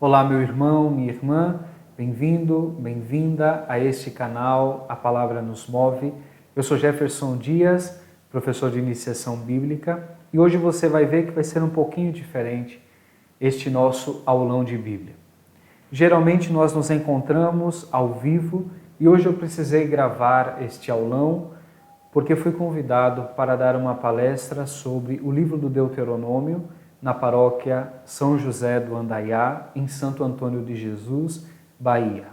Olá, meu irmão, minha irmã, bem-vindo, bem-vinda a este canal A Palavra Nos Move. Eu sou Jefferson Dias, professor de iniciação bíblica, e hoje você vai ver que vai ser um pouquinho diferente este nosso aulão de Bíblia. Geralmente nós nos encontramos ao vivo e hoje eu precisei gravar este aulão porque fui convidado para dar uma palestra sobre o livro do Deuteronômio na paróquia São José do Andaiá, em Santo Antônio de Jesus, Bahia.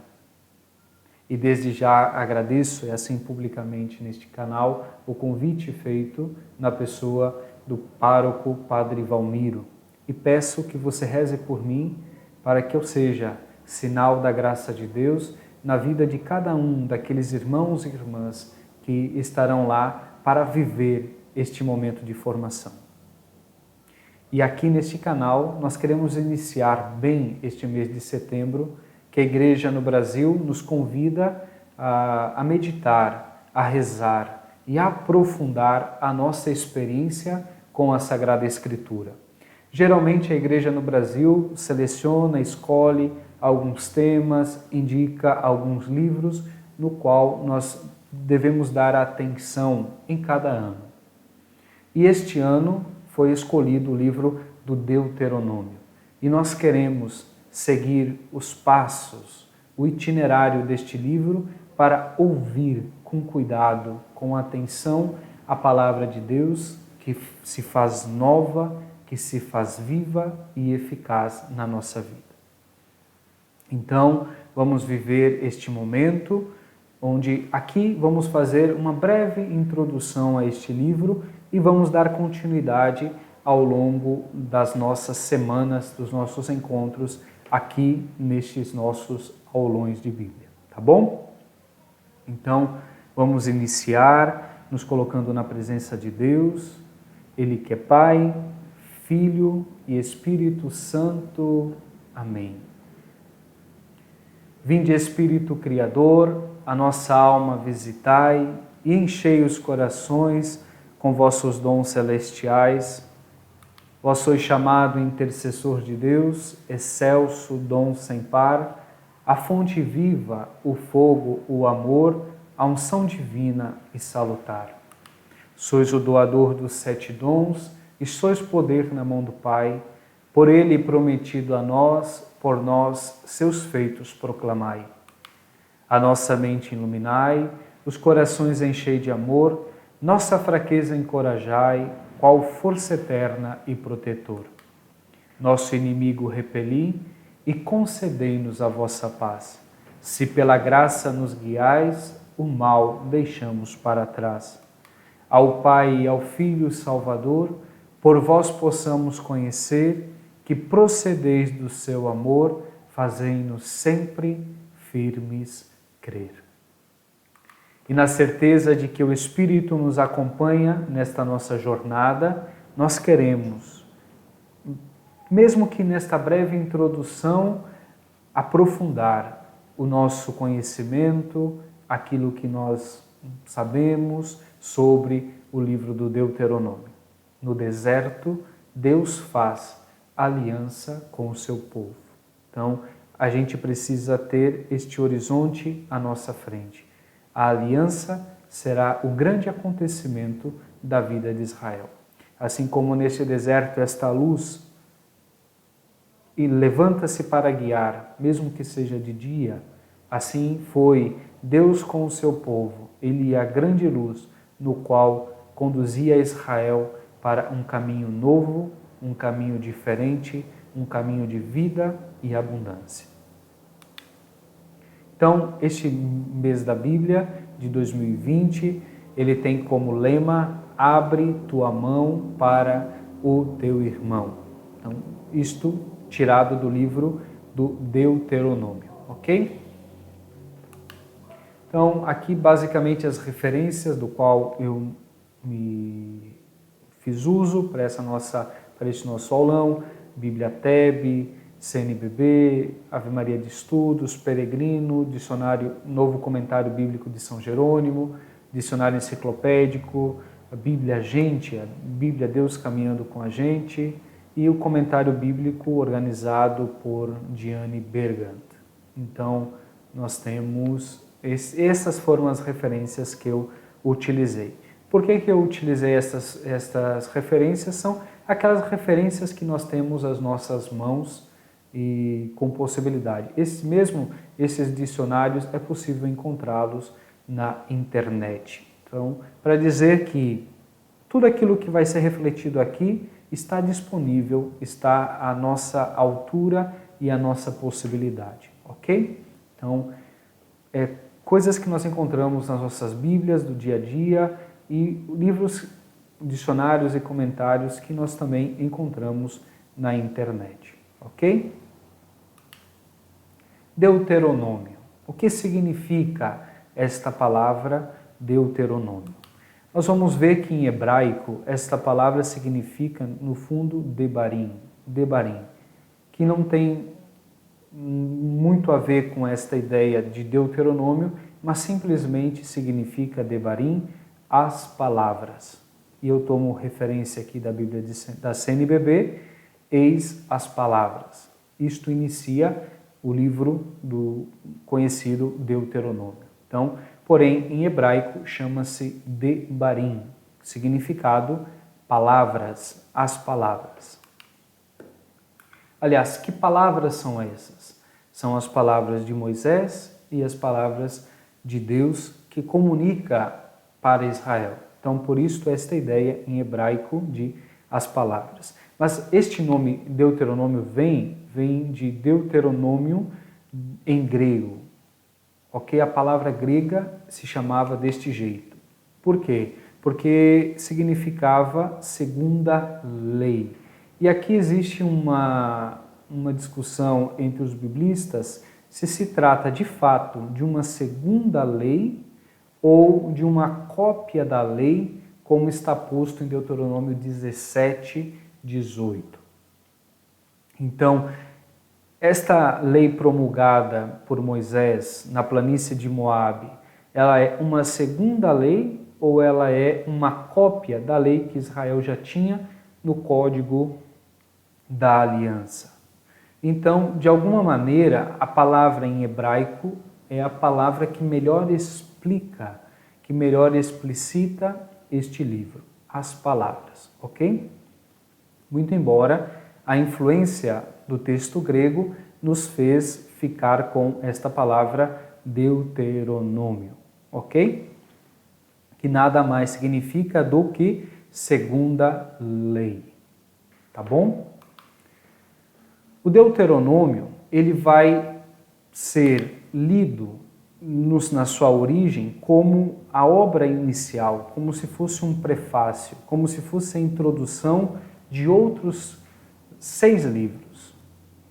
E desde já agradeço, e assim publicamente neste canal, o convite feito na pessoa do pároco Padre Valmiro. E peço que você reze por mim para que eu seja sinal da graça de Deus na vida de cada um daqueles irmãos e irmãs que estarão lá para viver este momento de formação. E aqui neste canal nós queremos iniciar bem este mês de setembro, que a Igreja no Brasil nos convida a meditar, a rezar e a aprofundar a nossa experiência com a Sagrada Escritura. Geralmente a Igreja no Brasil seleciona, escolhe alguns temas, indica alguns livros no qual nós devemos dar atenção em cada ano. E este ano foi escolhido o livro do Deuteronômio. E nós queremos seguir os passos, o itinerário deste livro para ouvir com cuidado, com atenção, a palavra de Deus que se faz nova, que se faz viva e eficaz na nossa vida. Então, vamos viver este momento onde aqui vamos fazer uma breve introdução a este livro e vamos dar continuidade ao longo das nossas semanas, dos nossos encontros aqui nestes nossos aulões de Bíblia, tá bom? Então, vamos iniciar nos colocando na presença de Deus, Ele que é Pai, Filho e Espírito Santo. Amém. Vinde, Espírito Criador, a nossa alma visitai e enchei os corações com vossos dons celestiais. Vós sois chamado intercessor de Deus, excelso dom sem par, a fonte viva, o fogo, o amor, a unção divina e salutar. Sois o doador dos 7 dons e sois poder na mão do Pai, por Ele prometido a nós, por nós, seus feitos proclamai. A nossa mente iluminai, os corações enchei de amor, nossa fraqueza encorajai, qual força eterna e protetor. Nosso inimigo repeli e concedei-nos a vossa paz. Se pela graça nos guiais, o mal deixamos para trás. Ao Pai e ao Filho Salvador, por vós possamos conhecer que procedeis do seu amor, fazei-nos sempre firmes crer. E na certeza de que o Espírito nos acompanha nesta nossa jornada, nós queremos, mesmo que nesta breve introdução, aprofundar o nosso conhecimento, aquilo que nós sabemos sobre o livro do Deuteronômio. No deserto, Deus faz aliança com o seu povo. Então, a gente precisa ter este horizonte à nossa frente. A aliança será o grande acontecimento da vida de Israel. Assim como neste deserto esta luz e levanta-se para guiar, mesmo que seja de dia, assim foi Deus com o seu povo. Ele é a grande luz no qual conduzia Israel para um caminho novo, um caminho diferente, um caminho de vida e abundância. Então, este mês da Bíblia de 2020, ele tem como lema: abre tua mão para o teu irmão. Então, isto tirado do livro do Deuteronômio, ok? Então, aqui basicamente as referências do qual eu me fiz uso para este nosso aulão: Bíblia TEB, CNBB, Ave Maria de Estudos, Peregrino, Dicionário Novo Comentário Bíblico de São Jerônimo, Dicionário Enciclopédico, a Bíblia Gente, a Bíblia Deus Caminhando com a Gente, e o comentário bíblico organizado por Diane Bergant. Então, nós temos, essas foram as referências que eu utilizei. Por que eu utilizei estas referências? São aquelas referências que nós temos às nossas mãos e com possibilidade. Esses dicionários é possível encontrá-los na internet. Então, para dizer que tudo aquilo que vai ser refletido aqui está disponível, está à nossa altura e à nossa possibilidade, ok? Então, coisas que nós encontramos nas nossas Bíblias do dia a dia e livros, dicionários e comentários que nós também encontramos na internet, ok? Deuteronômio. O que significa esta palavra Deuteronômio? Nós vamos ver que em hebraico esta palavra significa, no fundo, debarim, que não tem muito a ver com esta ideia de Deuteronômio, mas simplesmente significa debarim, as palavras. E eu tomo referência aqui da Bíblia da CNBB, eis as palavras. Isto inicia o livro do conhecido Deuteronômio. Então, porém, em hebraico chama-se debarim, significado palavras, as palavras. Aliás, que palavras são essas? São as palavras de Moisés e as palavras de Deus que comunica para Israel. Então, por isso, esta ideia em hebraico de as palavras. Mas este nome Deuteronômio vem de Deuteronômio em grego. Ok? A palavra grega se chamava deste jeito. Por quê? Porque significava segunda lei. E aqui existe uma discussão entre os biblistas se trata de fato de uma segunda lei ou de uma cópia da lei, como está posto em Deuteronômio 17, 18. Então, esta lei promulgada por Moisés na planície de Moabe, ela é uma segunda lei ou ela é uma cópia da lei que Israel já tinha no Código da Aliança? Então, de alguma maneira, a palavra em hebraico é a palavra que melhor explica, que melhor explicita este livro, as palavras, ok? Muito embora a influência do texto grego nos fez ficar com esta palavra Deuteronômio, ok? Que nada mais significa do que segunda lei, tá bom? O Deuteronômio, ele vai ser lido na sua origem como a obra inicial, como se fosse um prefácio, como se fosse a introdução de outros 6 livros,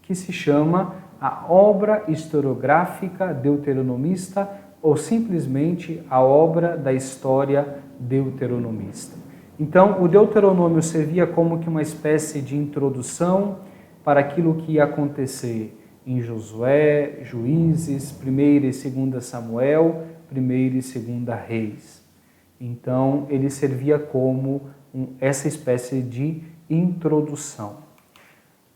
que se chama a obra historiográfica deuteronomista ou simplesmente a obra da história deuteronomista. Então, o Deuteronômio servia como que uma espécie de introdução para aquilo que ia acontecer em Josué, Juízes, 1ª e 2ª Samuel, 1ª e 2ª Reis. Então, ele servia como essa espécie de introdução.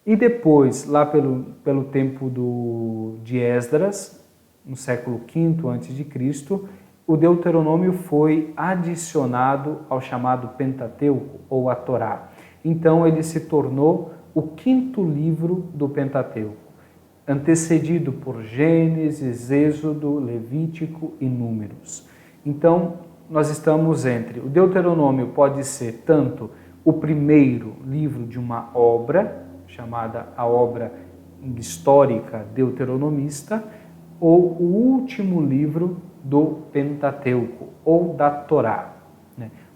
E depois, lá pelo tempo de Esdras, no século V a.C., o Deuteronômio foi adicionado ao chamado Pentateuco, ou a Torá. Então, ele se tornou o 5º livro do Pentateuco, antecedido por Gênesis, Êxodo, Levítico e Números. Então, nós estamos entre... O Deuteronômio pode ser tanto o primeiro livro de uma obra, chamada a obra histórica deuteronomista, ou o último livro do Pentateuco, ou da Torá.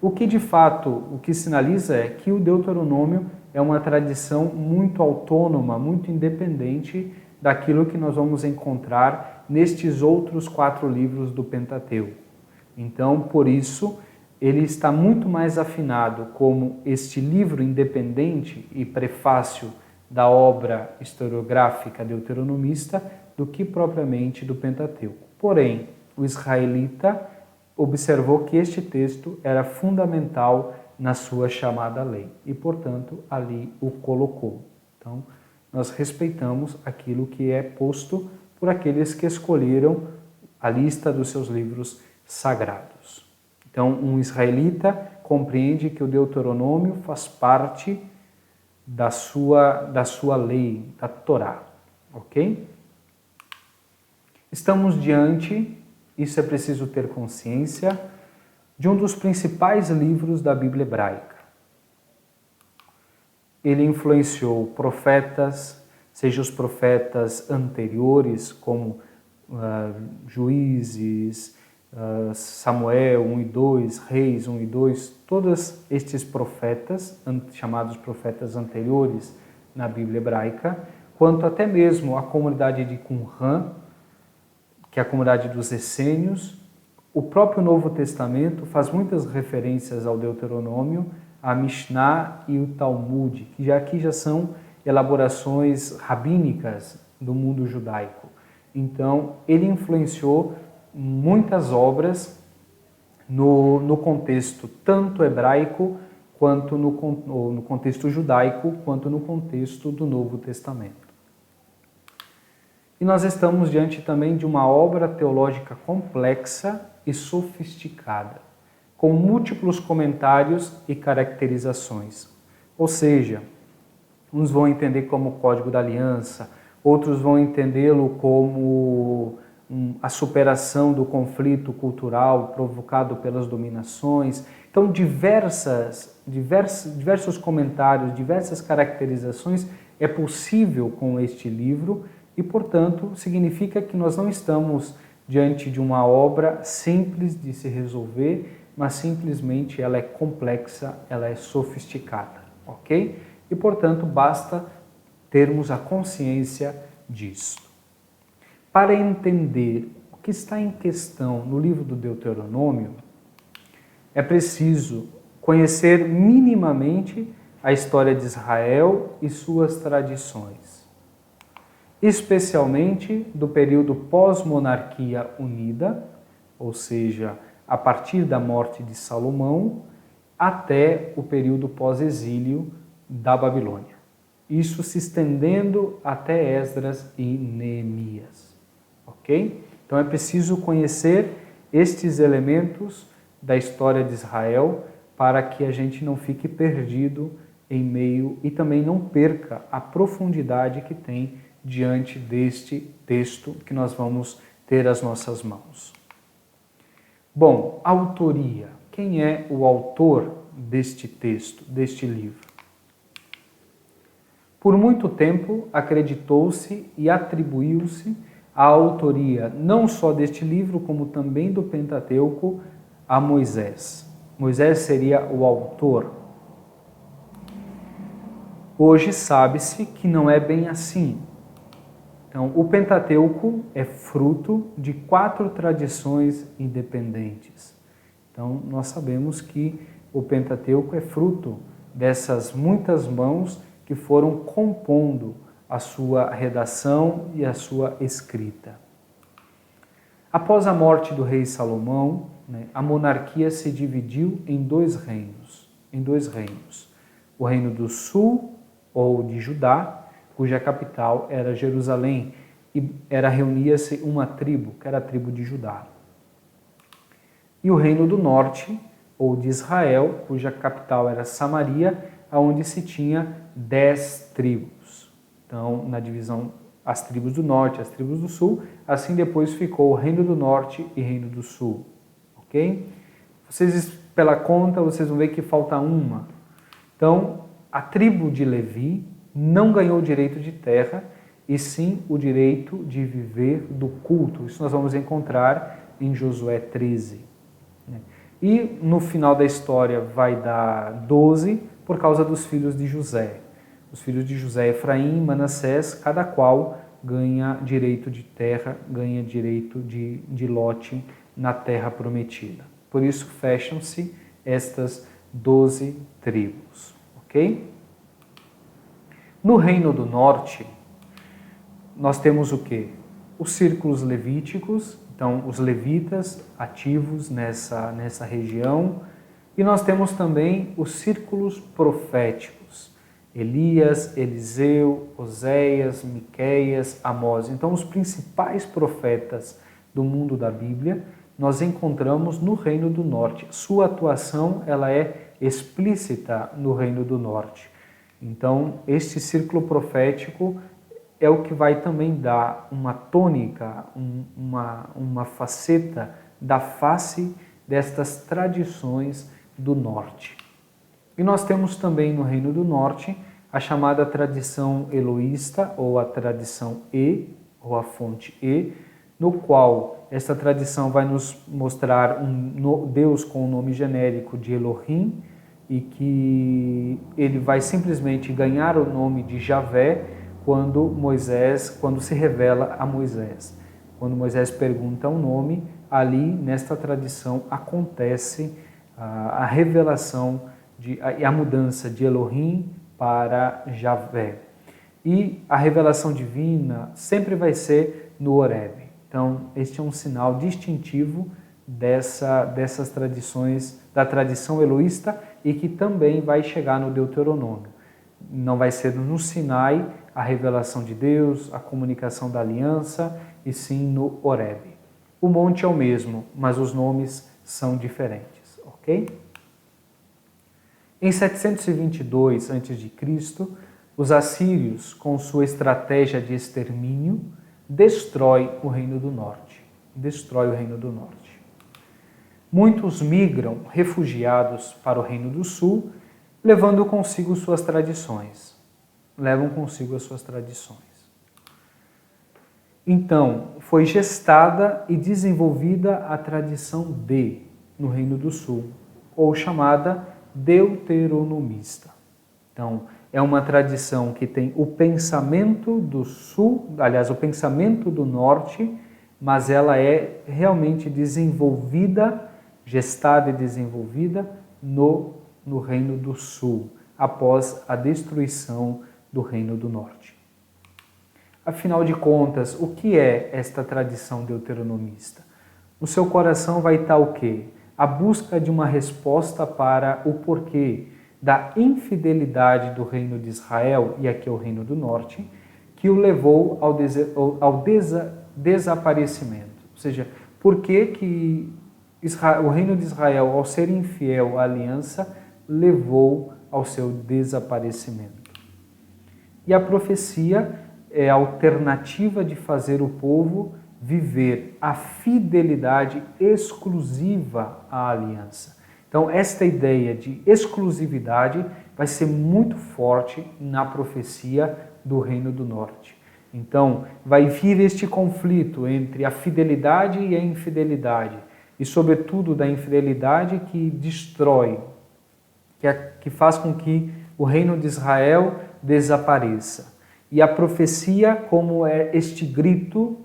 O que de fato, o que sinaliza é que o Deuteronômio é uma tradição muito autônoma, muito independente daquilo que nós vamos encontrar nestes outros 4 livros do Pentateuco. Então, por isso, ele está muito mais afinado como este livro independente e prefácio da obra historiográfica deuteronomista do que propriamente do Pentateuco. Porém, o israelita observou que este texto era fundamental na sua chamada lei e, portanto, ali o colocou. Então, nós respeitamos aquilo que é posto por aqueles que escolheram a lista dos seus livros sagrados. Então, um israelita compreende que o Deuteronômio faz parte da sua lei, da Torá, ok? Estamos diante, isso é preciso ter consciência, de um dos principais livros da Bíblia hebraica. Ele influenciou profetas, seja os profetas anteriores, como Juízes, Samuel 1 e 2, Reis 1 e 2, todos estes profetas, chamados profetas anteriores na Bíblia hebraica, quanto até mesmo a comunidade de Qumran, que é a comunidade dos essênios. O próprio Novo Testamento faz muitas referências ao Deuteronômio, a Mishnah e o Talmud, que aqui já são elaborações rabínicas do mundo judaico. Então, ele influenciou muitas obras no contexto tanto hebraico, quanto no contexto judaico, quanto no contexto do Novo Testamento. E nós estamos diante também de uma obra teológica complexa e sofisticada, com múltiplos comentários e caracterizações. Ou seja, uns vão entender como o Código da Aliança, outros vão entendê-lo como a superação do conflito cultural provocado pelas dominações. Então, diversos comentários, diversas caracterizações é possível com este livro e, portanto, significa que nós não estamos diante de uma obra simples de se resolver, mas simplesmente ela é complexa, ela é sofisticada, ok? E, portanto, basta termos a consciência disso. Para entender o que está em questão no livro do Deuteronômio, é preciso conhecer minimamente a história de Israel e suas tradições, especialmente do período pós-monarquia unida, ou seja, a partir da morte de Salomão até o período pós-exílio da Babilônia. Isso se estendendo até Esdras e Neemias. Ok? Então é preciso conhecer estes elementos da história de Israel para que a gente não fique perdido em meio e também não perca a profundidade que tem diante deste texto que nós vamos ter às nossas mãos. Bom, autoria. Quem é o autor deste texto, deste livro? Por muito tempo acreditou-se e atribuiu-se a autoria não só deste livro, como também do Pentateuco a Moisés. Moisés seria o autor. Hoje sabe-se que não é bem assim. Então, o Pentateuco é fruto de 4 tradições independentes. Então, nós sabemos que o Pentateuco é fruto dessas muitas mãos que foram compondo a sua redação e a sua escrita. Após a morte do rei Salomão, a monarquia se dividiu em dois reinos. O reino do sul, ou de Judá, cuja capital era Jerusalém, e reunia-se uma tribo, que era a tribo de Judá. E o reino do norte, ou de Israel, cuja capital era Samaria, onde se tinha 10 tribos. Então, na divisão, as tribos do norte, as tribos do sul, assim depois ficou o reino do norte e reino do sul. Ok? Vocês, pela conta, vocês vão ver que falta uma. Então, a tribo de Levi não ganhou o direito de terra, e sim o direito de viver do culto. Isso nós vamos encontrar em Josué 13. E no final da história vai dar 12 por causa dos filhos de José. Os filhos de José, Efraim e Manassés, cada qual ganha direito de terra, ganha direito de lote na terra prometida. Por isso fecham-se estas 12 tribos. Ok? No Reino do Norte, nós temos o quê? Os círculos levíticos, então os levitas ativos nessa região, E nós temos também os círculos proféticos. Elias, Eliseu, Oséias, Miqueias, Amós. Então, os principais profetas do mundo da Bíblia, nós encontramos no Reino do Norte. Sua atuação ela é explícita no Reino do Norte. Então, este círculo profético é o que vai também dar uma tônica, uma faceta da face destas tradições do Norte. E nós temos também no Reino do Norte a chamada tradição eloísta, ou a tradição E, ou a fonte E, no qual esta tradição vai nos mostrar um Deus com o nome genérico de Elohim, e que ele vai simplesmente ganhar o nome de Javé quando se revela a Moisés. Quando Moisés pergunta o nome, ali nesta tradição acontece a revelação e a mudança de Elohim para Javé. E a revelação divina sempre vai ser no Horebe. Então, este é um sinal distintivo dessas tradições, da tradição eloísta, e que também vai chegar no Deuteronômio. Não vai ser no Sinai a revelação de Deus, a comunicação da aliança, e sim no Horebe. O monte é o mesmo, mas os nomes são diferentes, ok? Em 722 a.C., os assírios, com sua estratégia de extermínio, destrói o Reino do Norte. Muitos migram refugiados para o Reino do Sul, levando consigo suas tradições. Então, foi gestada e desenvolvida a tradição D no Reino do Sul, ou chamada deuteronomista. Então, é uma tradição que tem o pensamento do Sul, aliás, o pensamento do Norte, mas ela é realmente desenvolvida, gestada e desenvolvida no Reino do Sul, após a destruição do Reino do Norte. Afinal de contas, o que é esta tradição deuteronomista? No seu coração vai estar o quê? A busca de uma resposta para o porquê da infidelidade do Reino de Israel, e aqui é o Reino do Norte, que o levou ao desaparecimento. Ou seja, por que o Reino de Israel, ao ser infiel à aliança, levou ao seu desaparecimento. E a profecia é a alternativa de fazer o povo viver a fidelidade exclusiva à aliança. Então, esta ideia de exclusividade vai ser muito forte na profecia do Reino do Norte. Então, vai vir este conflito entre a fidelidade e a infidelidade, e sobretudo da infidelidade que destrói, que faz com que o Reino de Israel desapareça. E a profecia como é este grito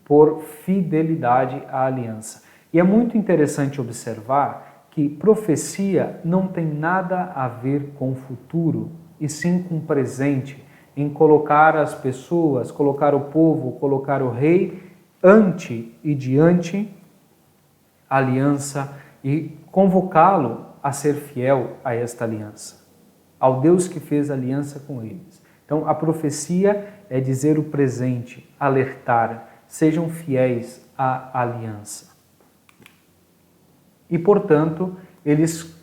por fidelidade à aliança. E é muito interessante observar que profecia não tem nada a ver com o futuro, e sim com o presente, em colocar as pessoas, colocar o povo, colocar o rei ante e diante a aliança e convocá-lo a ser fiel a esta aliança, ao Deus que fez aliança com eles. Então, a profecia é dizer o presente, alertar, sejam fiéis à aliança. E, portanto, eles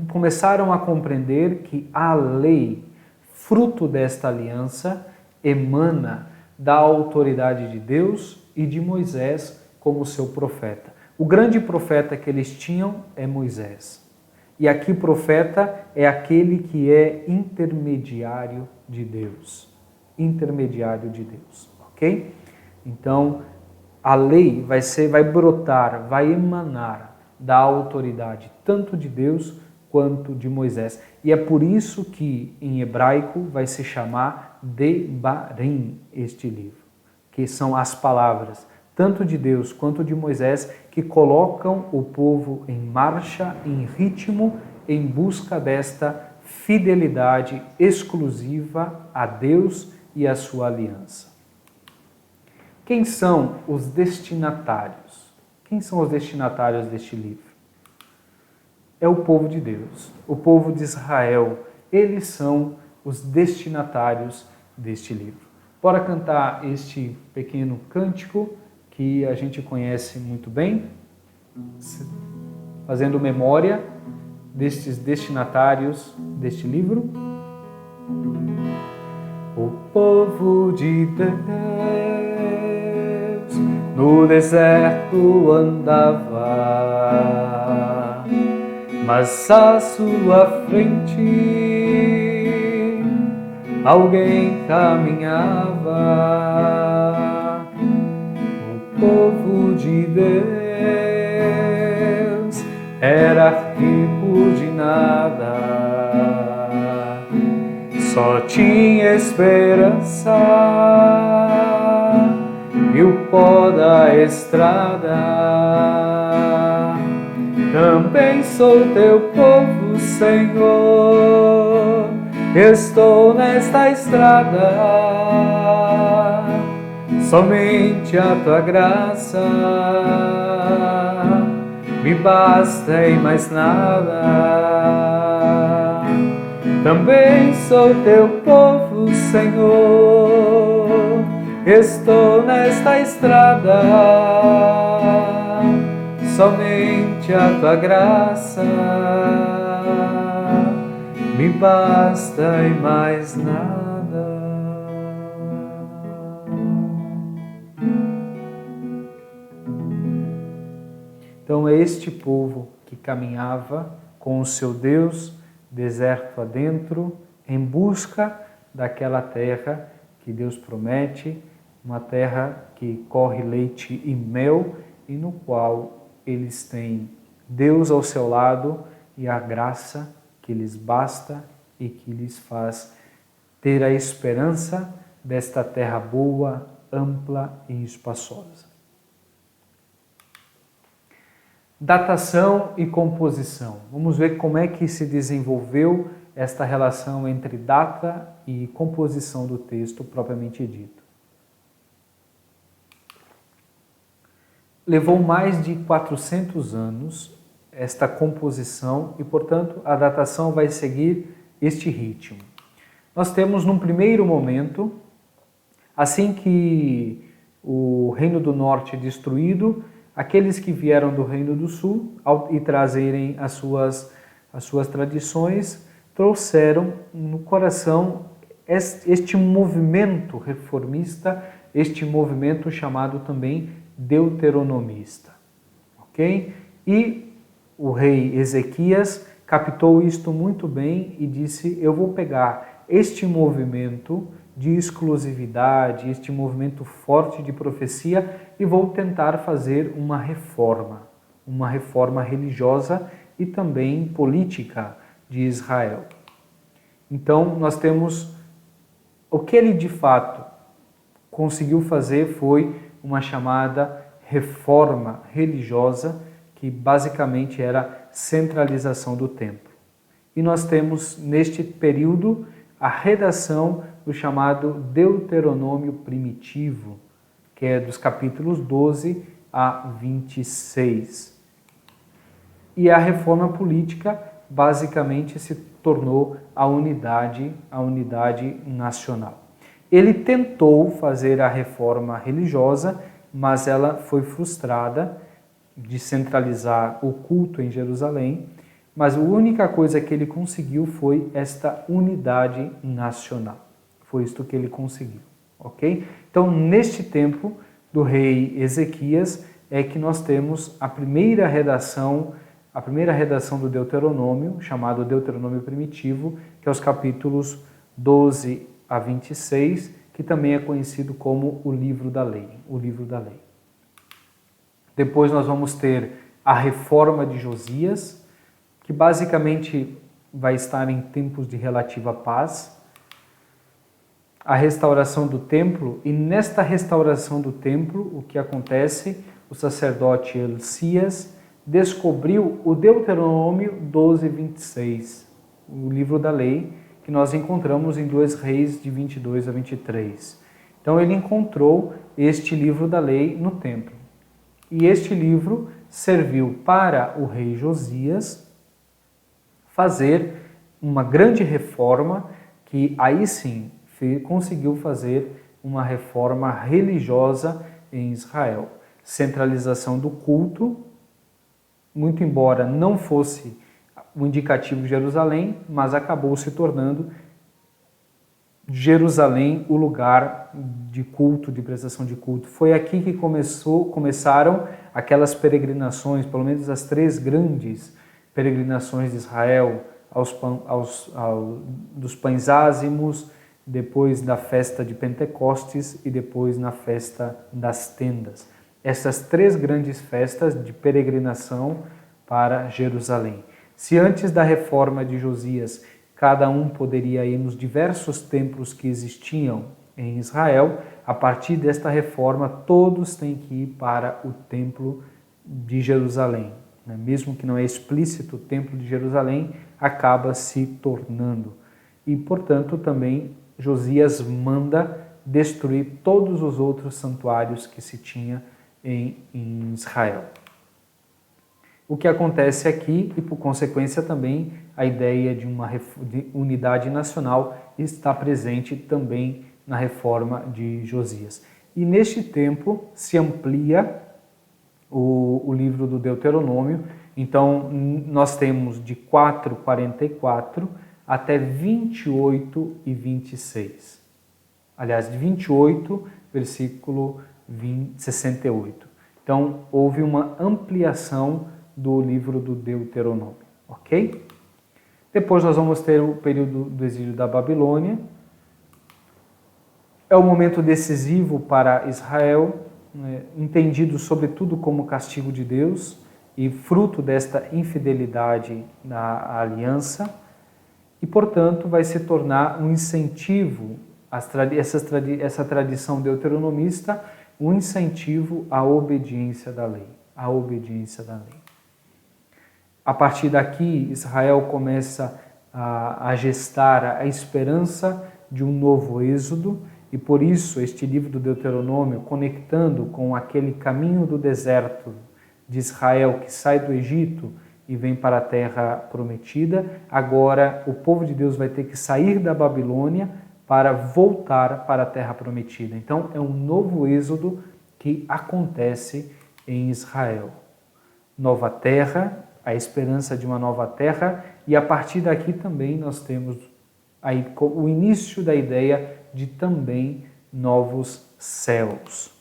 começaram a compreender que a lei, fruto desta aliança, emana da autoridade de Deus e de Moisés como seu profeta. O grande profeta que eles tinham é Moisés. E aqui profeta é aquele que é intermediário de Deus. Ok? Então, a lei vai brotar, vai emanar da autoridade tanto de Deus quanto de Moisés. E é por isso que em hebraico vai se chamar Devarim este livro, que são as palavras tanto de Deus quanto de Moisés que colocam o povo em marcha, em ritmo, em busca desta fidelidade exclusiva a Deus e a sua aliança. Quem são os destinatários? Quem são os destinatários deste livro? é o povo de Deus, o povo de Israel. Eles são os destinatários deste livro. Bora cantar este pequeno cântico que a gente conhece muito bem, fazendo memória destes destinatários deste livro. O povo de Deus no deserto andava, mas à sua frente alguém caminhava. O povo de Deus era rico de nada, só tinha esperança e o pó da estrada. Também sou teu povo, Senhor, estou nesta estrada. Somente a tua graça me basta e mais nada. Também sou teu povo, Senhor, estou nesta estrada. Somente a tua graça me basta e mais nada. Então é este povo que caminhava com o seu Deus, deserto adentro, em busca daquela terra que Deus promete, uma terra que corre leite e mel e no qual eles têm Deus ao seu lado e a graça que lhes basta e que lhes faz ter a esperança desta terra boa, ampla e espaçosa. Datação e composição. Vamos ver como é que se desenvolveu esta relação entre data e composição do texto propriamente dito. Levou mais de 400 anos esta composição e, portanto, a datação vai seguir este ritmo. Nós temos, num primeiro momento, assim que o Reino do Norte é destruído, aqueles que vieram do Reino do Sul e trazerem as suas tradições, trouxeram no coração este movimento reformista, este movimento chamado também deuteronomista. Ok? E o rei Ezequias captou isto muito bem e disse: eu vou pegar este movimento de exclusividade, este movimento forte de profecia e vou tentar fazer uma reforma religiosa e também política de Israel. Então nós temos o que ele de fato conseguiu fazer foi uma chamada reforma religiosa, que basicamente era centralização do templo. E nós temos neste período a redação do chamado Deuteronômio primitivo, que é dos capítulos 12 a 26. E a reforma política basicamente se tornou a unidade nacional. Ele tentou fazer a reforma religiosa, mas ela foi frustrada, de centralizar o culto em Jerusalém, mas a única coisa que ele conseguiu foi esta unidade nacional. Foi isto que ele conseguiu, ok? Então, neste tempo do rei Ezequias, é que nós temos a primeira redação do Deuteronômio, chamado Deuteronômio primitivo, que é os capítulos 12 a 26, que também é conhecido como o livro da lei, Depois nós vamos ter a reforma de Josias, que basicamente vai estar em tempos de relativa paz, a restauração do templo, e nesta restauração do templo, o que acontece? O sacerdote Elcias descobriu o Deuteronômio 12, 26, o livro da lei, que nós encontramos em 2 Reis de 22 a 23. Então ele encontrou este livro da lei no templo. E este livro serviu para o rei Josias fazer uma grande reforma, que aí sim conseguiu fazer uma reforma religiosa em Israel. Centralização do culto, muito embora não fosse o indicativo de Jerusalém, mas acabou se tornando Jerusalém o lugar de culto, de prestação de culto. Foi aqui que começaram aquelas peregrinações, pelo menos as 3 grandes peregrinações de Israel, dos pães ázimos, depois da festa de Pentecostes e depois na festa das tendas. Essas 3 grandes festas de peregrinação para Jerusalém. Se antes da reforma de Josias cada um poderia ir nos diversos templos que existiam em Israel, a partir desta reforma todos têm que ir para o templo de Jerusalém. Mesmo que não é explícito o templo de Jerusalém, acaba se tornando. E, portanto, também Josias manda destruir todos os outros santuários que se tinha em Israel. O que acontece aqui, e por consequência também, a ideia de uma unidade nacional está presente também na reforma de Josias. E neste tempo se amplia o livro do Deuteronômio, então nós temos de 4:44 até 28 e 26. Aliás, de 28, versículo 68. Então, houve uma ampliação do livro do Deuteronômio, ok? Depois nós vamos ter o período do exílio da Babilônia. É um momento decisivo para Israel, entendido sobretudo como castigo de Deus e fruto desta infidelidade na aliança, e portanto vai se tornar um incentivo, essa tradição deuteronomista, um incentivo à obediência da lei, à obediência da lei. A partir daqui, Israel começa a gestar a esperança de um novo êxodo, e por isso este livro do Deuteronômio, conectando com aquele caminho do deserto de Israel que sai do Egito e vem para a terra prometida, agora o povo de Deus vai ter que sair da Babilônia para voltar para a terra prometida. Então é um novo êxodo que acontece em Israel. Nova terra, a esperança de uma nova terra, e a partir daqui também nós temos aí o início da ideia de também novos céus.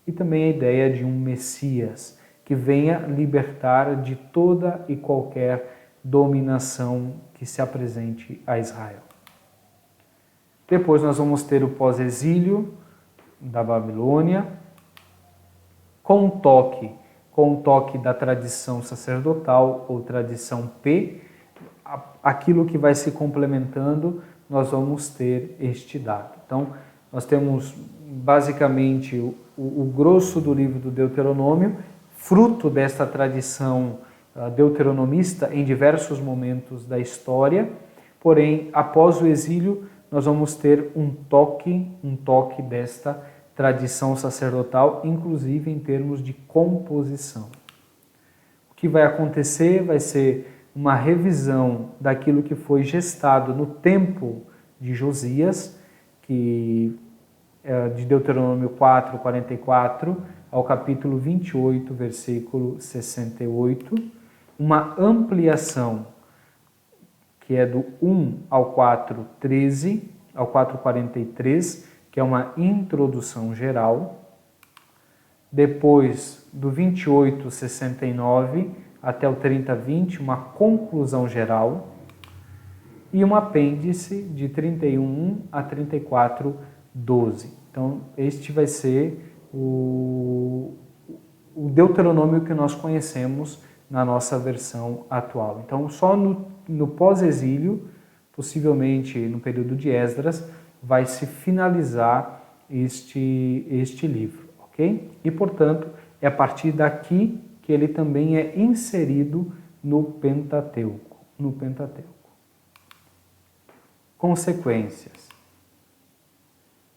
E também a ideia de um Messias que venha libertar de toda e qualquer dominação que se apresente a Israel. Depois nós vamos ter o pós-exílio da Babilônia, com um toque da tradição sacerdotal ou tradição P, aquilo que vai se complementando, nós vamos ter este dado. Então, nós temos basicamente o grosso do livro do Deuteronômio, fruto desta tradição deuteronomista em diversos momentos da história, porém, após o exílio, nós vamos ter um toque desta tradição sacerdotal, inclusive em termos de composição. O que vai acontecer vai ser uma revisão daquilo que foi gestado no tempo de Josias, que de Deuteronômio 4:44 ao capítulo 28, versículo 68, uma ampliação que é do 1 ao 4:13 ao 4:43, que é uma introdução geral. Depois, do 28:69 até o 30:20, uma conclusão geral. E um apêndice de 31 a 34:12. Então, este vai ser o Deuteronômio que nós conhecemos na nossa versão atual. Então, só no pós-exílio, possivelmente no período de Esdras, vai se finalizar este livro, ok? E, portanto, é a partir daqui que ele também é inserido no Pentateuco. Consequências.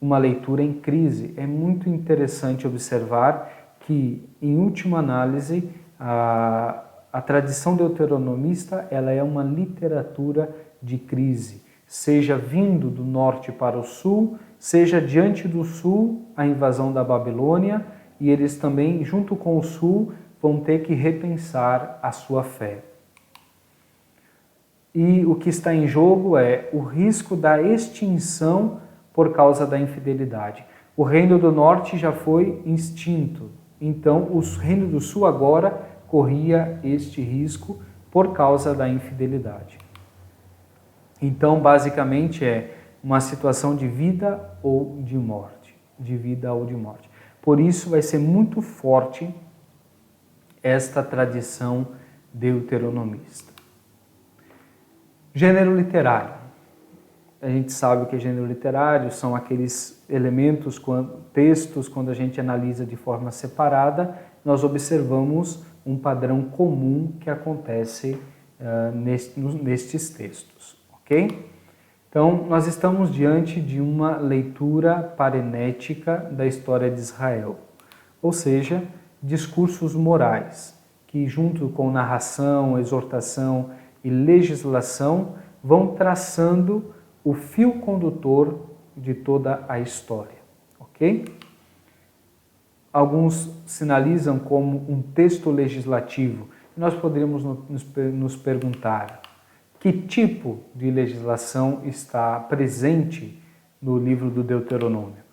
Uma leitura em crise. É muito interessante observar que, em última análise, a tradição deuteronomista ela é uma literatura de crise, seja vindo do norte para o sul, seja diante do sul a invasão da Babilônia, e eles também, junto com o sul, vão ter que repensar a sua fé. E o que está em jogo é o risco da extinção por causa da infidelidade. O reino do norte já foi extinto, então o reino do sul agora corria este risco por causa da infidelidade. Então, basicamente, é uma situação de vida ou de morte. De vida ou de morte. Por isso, vai ser muito forte esta tradição deuteronomista. Gênero literário. A gente sabe que gênero literário são aqueles elementos, textos, quando a gente analisa de forma separada, nós observamos um padrão comum que acontece nestes textos, ok? Então, nós estamos diante de uma leitura parenética da história de Israel, ou seja, discursos morais, que junto com narração, exortação e legislação vão traçando o fio condutor de toda a história, ok? Alguns sinalizam como um texto legislativo. Nós poderíamos nos perguntar que tipo de legislação está presente no livro do Deuteronômio.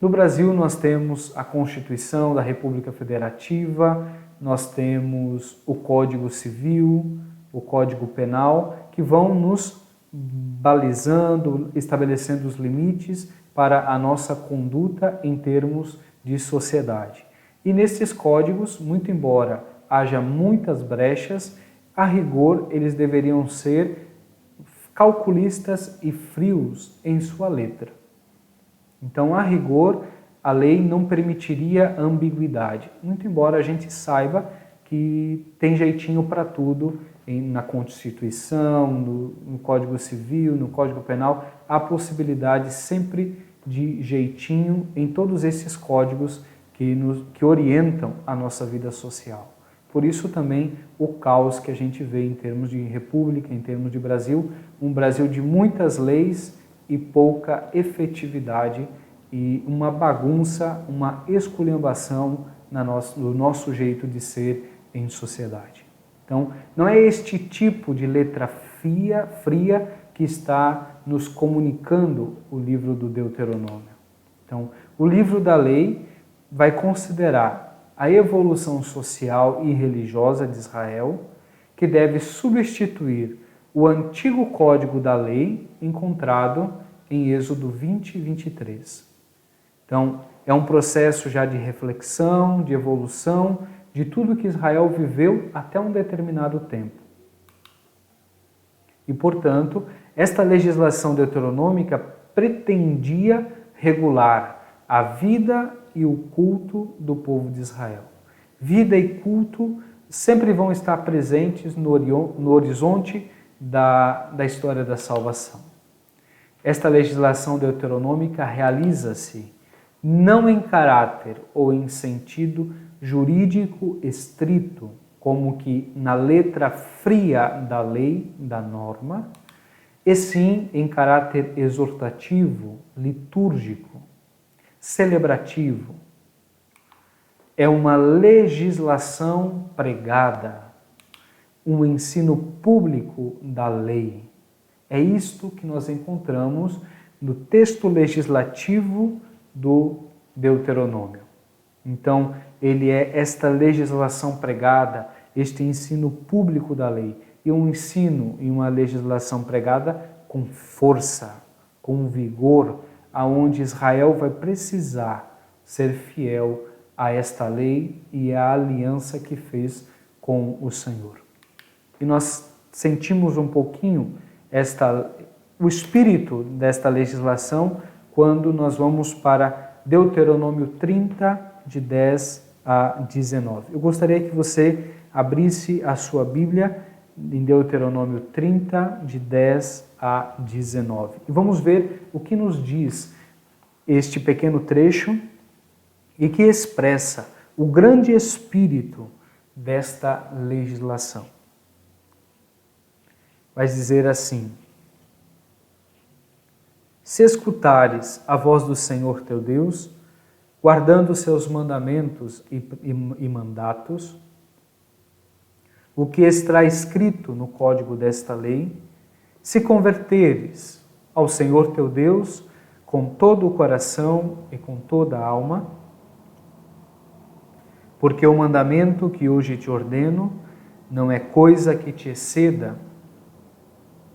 No Brasil, nós temos a Constituição da República Federativa, nós temos o Código Civil, o Código Penal, que vão nos balizando, estabelecendo os limites para a nossa conduta em termos de sociedade. E nesses códigos, muito embora haja muitas brechas, a rigor eles deveriam ser calculistas e frios em sua letra. Então, a rigor, a lei não permitiria ambiguidade, muito embora a gente saiba que tem jeitinho para tudo na Constituição, no Código Civil, no Código Penal, há possibilidade sempre de jeitinho em todos esses códigos que orientam a nossa vida social. Por isso também o caos que a gente vê em termos de república, em termos de Brasil, um Brasil de muitas leis e pouca efetividade e uma bagunça, uma esculhambação no nosso jeito de ser em sociedade. Então, não é este tipo de letra fria que está nos comunicando o livro do Deuteronômio. Então, o livro da lei vai considerar a evolução social e religiosa de Israel, que deve substituir o antigo código da lei encontrado em Êxodo 20 e 23. Então, é um processo já de reflexão, de evolução, de tudo que Israel viveu até um determinado tempo. E, portanto, esta legislação deuteronômica pretendia regular a vida e o culto do povo de Israel. Vida e culto sempre vão estar presentes no horizonte da história da salvação. Esta legislação deuteronômica realiza-se não em caráter ou em sentido jurídico estrito, como que na letra fria da lei, da norma, e sim em caráter exortativo, litúrgico, celebrativo. É uma legislação pregada, um ensino público da lei. É isto que nós encontramos no texto legislativo do Deuteronômio. Então, ele é esta legislação pregada, este ensino público da lei, e um ensino e uma legislação pregada com força, com vigor, aonde Israel vai precisar ser fiel a esta lei e à aliança que fez com o Senhor. E nós sentimos um pouquinho o espírito desta legislação quando nós vamos para Deuteronômio 30, de 10 a 19. Eu gostaria que você abrisse a sua Bíblia em Deuteronômio 30, de 10 a 19. E vamos ver o que nos diz este pequeno trecho e que expressa o grande espírito desta legislação. vai dizer assim: se escutares a voz do Senhor teu Deus, guardando os seus mandamentos e mandatos, o que está escrito no código desta lei, se converteres ao Senhor teu Deus com todo o coração e com toda a alma, porque o mandamento que hoje te ordeno não é coisa que te exceda,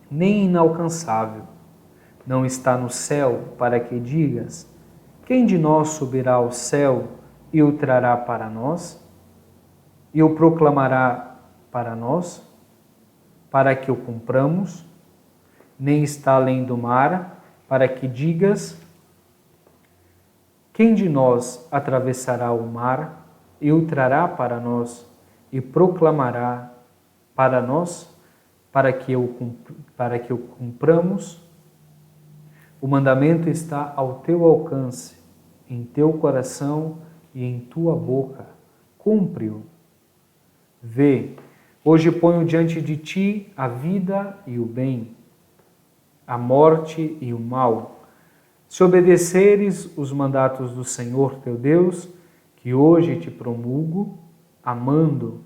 nem inalcançável. Não está no céu para que digas: quem de nós subirá ao céu e o trará para nós? E o proclamará para nós, para que o cumpramos? Nem está além do mar, para que digas: quem de nós atravessará o mar e o trará para nós e proclamará para nós, para que o cumpramos? O mandamento está ao teu alcance, em teu coração e em tua boca. Cumpre-o. Vê, hoje ponho diante de ti a vida e o bem, a morte e o mal. Se obedeceres os mandatos do Senhor teu Deus, que hoje te promulgo, amando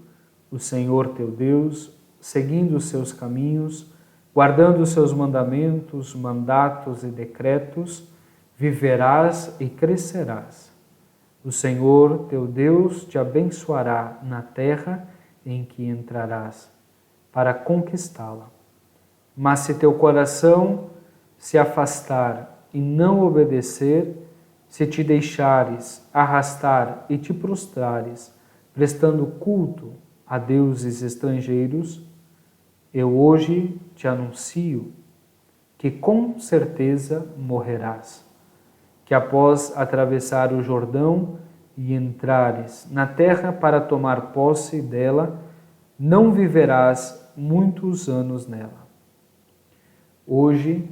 o Senhor teu Deus, seguindo os seus caminhos, guardando os seus mandamentos, mandatos e decretos, viverás e crescerás. O Senhor teu Deus te abençoará na terra em que entrarás, para conquistá-la. Mas se teu coração se afastar e não obedecer, se te deixares arrastar e te prostrares, prestando culto a deuses estrangeiros, eu hoje te anuncio que com certeza morrerás, que após atravessar o Jordão e entrares na terra para tomar posse dela, não viverás muitos anos nela. Hoje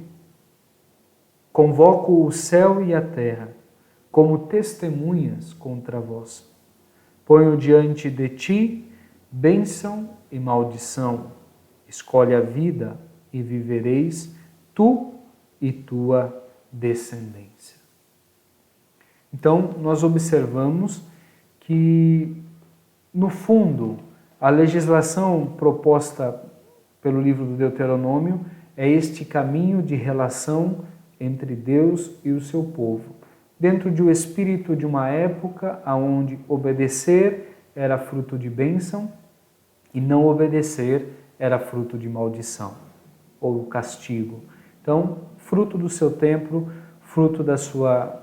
convoco o céu e a terra como testemunhas contra vós. Ponho diante de ti bênção e maldição. Escolhe a vida e vivereis, tu e tua descendência. Então, nós observamos que, no fundo, a legislação proposta pelo livro do Deuteronômio é este caminho de relação entre Deus e o seu povo, dentro do espírito de uma época onde obedecer era fruto de bênção e não obedecer era fruto de maldição ou castigo. Então, fruto do seu tempo, fruto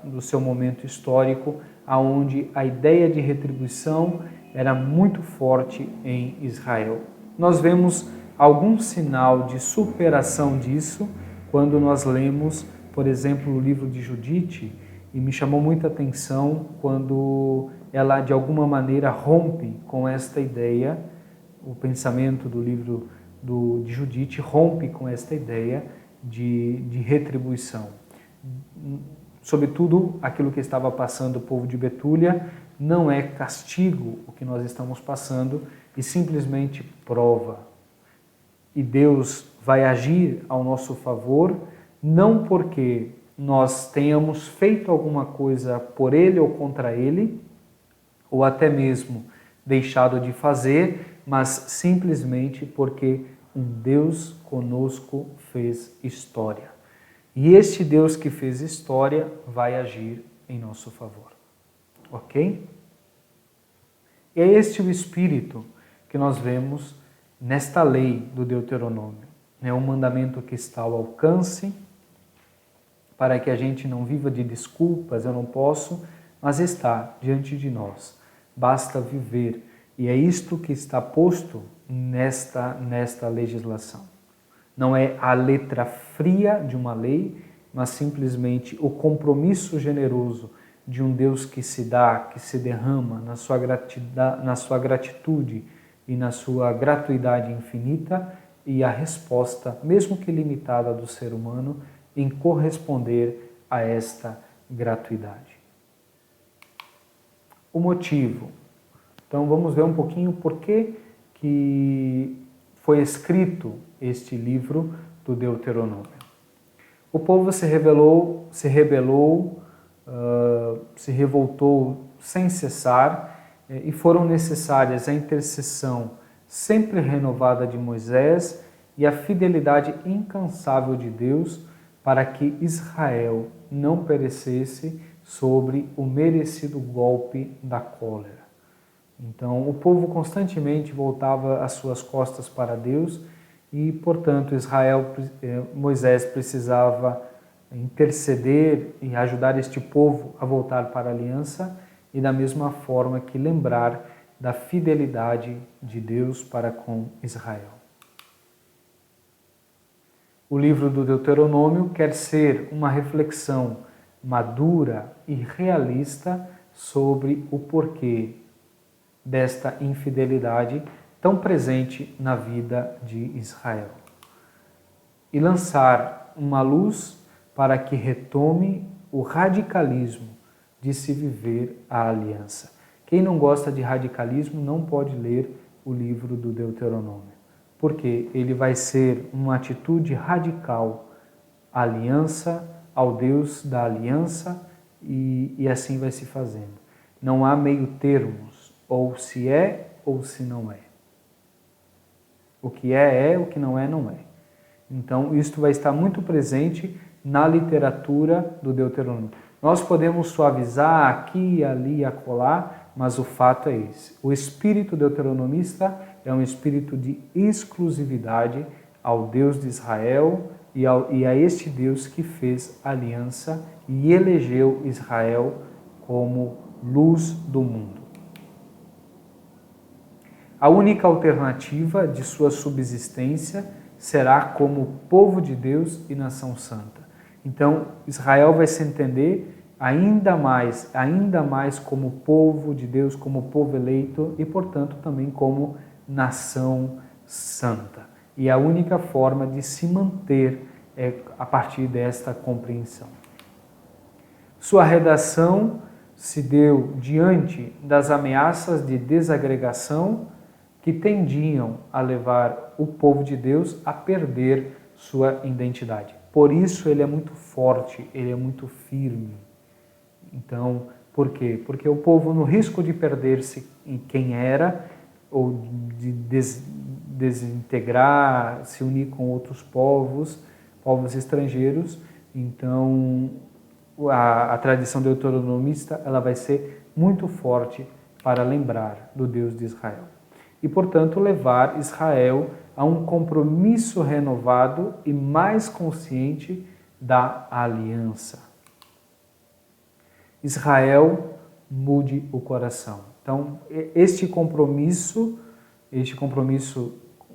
do seu momento histórico, aonde a ideia de retribuição era muito forte em Israel. Nós vemos algum sinal de superação disso quando nós lemos, por exemplo, o livro de Judite, e me chamou muita atenção quando ela, de alguma maneira, rompe com esta ideia, o pensamento do livro de Judite rompe com esta ideia de retribuição. Sobretudo, aquilo que estava passando o povo de Betúlia não é castigo o que nós estamos passando, e simplesmente prova. E Deus vai agir ao nosso favor, não porque nós tenhamos feito alguma coisa por Ele ou contra Ele, ou até mesmo deixado de fazer, mas simplesmente porque um Deus conosco fez história. E este Deus que fez história vai agir em nosso favor. Ok? E é este o espírito que nós vemos nesta lei do Deuteronômio. É um mandamento que está ao alcance, para que a gente não viva de desculpas, eu não posso, mas está diante de nós. Basta viver. E é isto que está posto nesta legislação. Não é a letra fria de uma lei, mas simplesmente o compromisso generoso de um Deus que se dá, que se derrama na sua gratitude e na sua gratuidade infinita, e a resposta, mesmo que limitada, do ser humano em corresponder a esta gratuidade. O motivo. Então vamos ver um pouquinho por que foi escrito este livro do Deuteronômio. O povo se revoltou sem cessar e foram necessárias a intercessão sempre renovada de Moisés e a fidelidade incansável de Deus para que Israel não perecesse sobre o merecido golpe da cólera. Então, o povo constantemente voltava as suas costas para Deus e, portanto, Moisés precisava interceder e ajudar este povo a voltar para a aliança e da mesma forma que lembrar da fidelidade de Deus para com Israel. O livro do Deuteronômio quer ser uma reflexão madura e realista sobre o porquê desta infidelidade tão presente na vida de Israel. E lançar uma luz para que retome o radicalismo de se viver a aliança. Quem não gosta de radicalismo não pode ler o livro do Deuteronômio, porque ele vai ser uma atitude radical à aliança, ao Deus da aliança, e assim vai se fazendo. Não há meio termos, ou se é ou se não é. O que é, o que não é, não é. Então, isto vai estar muito presente na literatura do Deuteronômio. Nós podemos suavizar aqui, ali e acolá, mas o fato é esse. O espírito deuteronomista é um espírito de exclusividade ao Deus de Israel e a este Deus que fez aliança e elegeu Israel como luz do mundo. A única alternativa de sua subsistência será como povo de Deus e nação santa. Então, Israel vai se entender ainda mais como povo de Deus, como povo eleito e, portanto, também como nação santa. E a única forma de se manter é a partir desta compreensão. Sua redação se deu diante das ameaças de desagregação que tendiam a levar o povo de Deus a perder sua identidade. Por isso ele é muito forte, ele é muito firme. Então, por quê? Porque o povo, no risco de perder-se em quem era, ou de desintegrar, se unir com outros povos estrangeiros, então a tradição deuteronomista ela vai ser muito forte para lembrar do Deus de Israel. E, portanto, levar Israel a um compromisso renovado e mais consciente da aliança. Israel, mude o coração. Então, este compromisso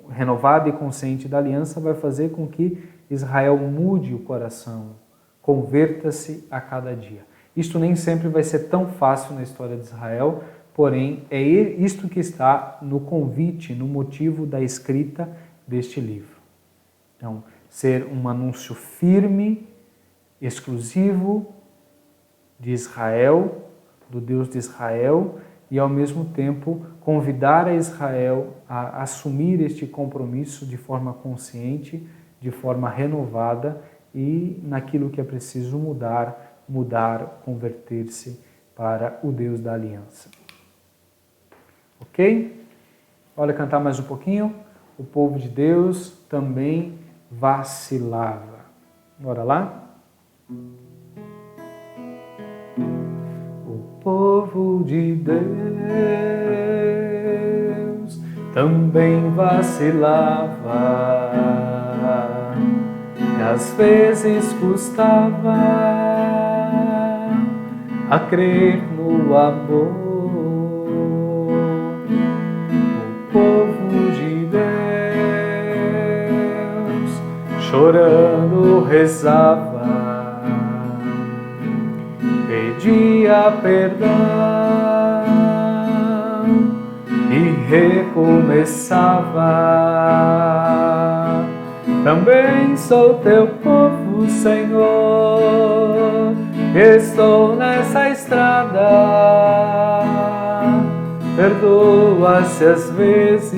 renovado e consciente da aliança vai fazer com que Israel mude o coração, converta-se a cada dia. Isto nem sempre vai ser tão fácil na história de Israel, porém, é isto que está no convite, no motivo da escrita deste livro. Então, ser um anúncio firme, exclusivo de Israel, do Deus de Israel, e ao mesmo tempo convidar a Israel a assumir este compromisso de forma consciente, de forma renovada e naquilo que é preciso mudar, converter-se para o Deus da aliança. Ok? Olha, cantar mais um pouquinho. O povo de Deus também vacilava. Bora lá? O povo de Deus também vacilava, e às vezes custava a crer no amor. O povo de Deus chorando rezava, pedia perdão e recomeçava. Também sou teu povo, Senhor, estou nessa estrada. Perdoa-se às vezes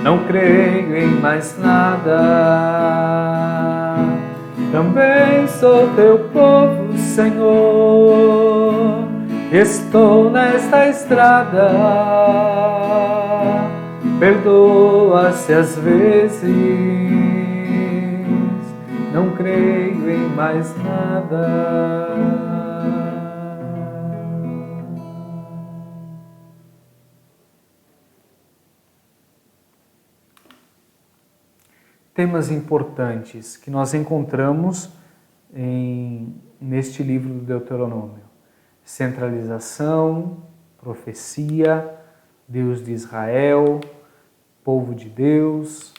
não creio em mais nada. Também sou teu povo, Senhor, estou nesta estrada. Perdoa-se às vezes, não creio em mais nada. Temas importantes que nós encontramos neste livro do Deuteronômio: centralização, profecia, Deus de Israel, povo de Deus.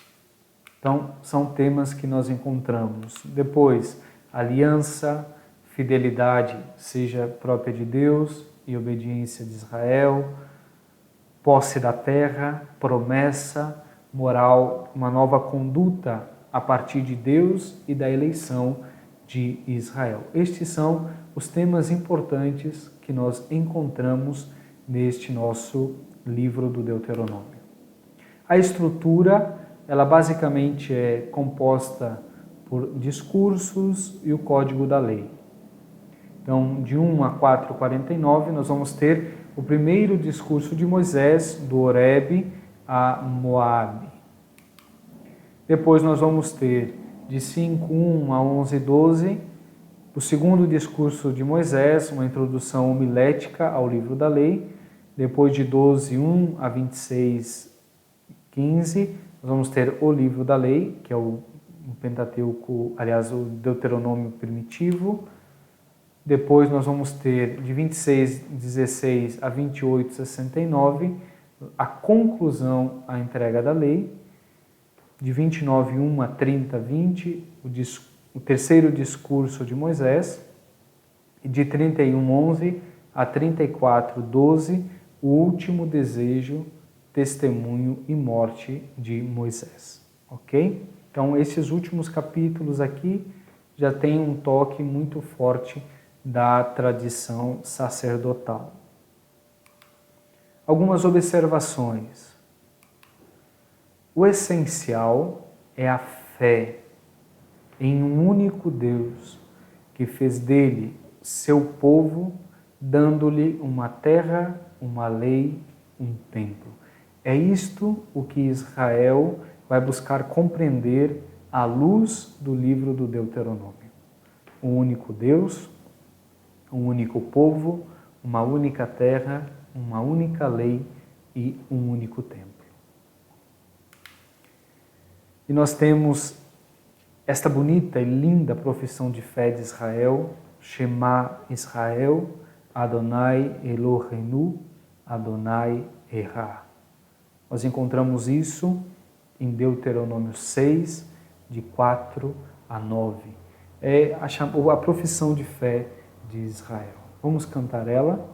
Então, são temas que nós encontramos. Depois, aliança, fidelidade, seja própria de Deus e obediência de Israel, posse da terra, promessa, moral, uma nova conduta a partir de Deus e da eleição de Israel. Estes são os temas importantes que nós encontramos neste nosso livro do Deuteronômio. A estrutura, ela basicamente é composta por discursos e o código da lei. Então, de 1 a 4:49, nós vamos ter o primeiro discurso de Moisés, do Horebe a Moabe. Depois nós vamos ter de 5:1 a 11:12 o segundo discurso de Moisés, uma introdução homilética ao livro da lei. Depois de 12:1 a 26:15 nós vamos ter o livro da lei, que é o Pentateuco, aliás, o Deuteronômio primitivo. Depois nós vamos ter de 26:16 a 28:69 a conclusão, a entrega da lei. De 29:1 a 30:20 o terceiro discurso de Moisés. E de 31:11 a 34:12 o último desejo, testemunho e morte de Moisés. Ok? Então, esses últimos capítulos aqui já têm um toque muito forte da tradição sacerdotal. Algumas observações. O essencial é a fé em um único Deus que fez dele seu povo, dando-lhe uma terra, uma lei, um templo. É isto o que Israel vai buscar compreender à luz do livro do Deuteronômio. Um único Deus, um único povo, uma única terra, uma única lei e um único templo. E nós temos esta bonita e linda profissão de fé de Israel, Shema Israel, Adonai Eloheinu, Adonai Erá. Nós encontramos isso em Deuteronômio 6, de 4 a 9. É a profissão de fé de Israel. Vamos cantar ela?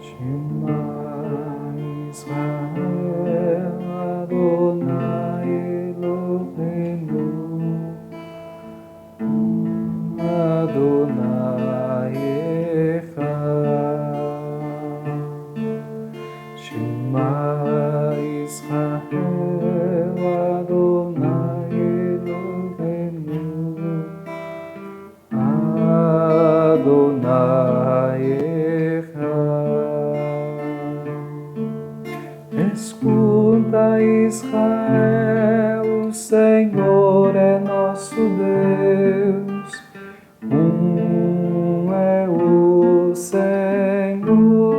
Shema Israel, Adonai Eloheinu, Adonai Echad. Shema Israel, Adonai Eloheinu, Adonai Echad. Escuta, Israel, o Senhor é nosso Deus, é o Senhor.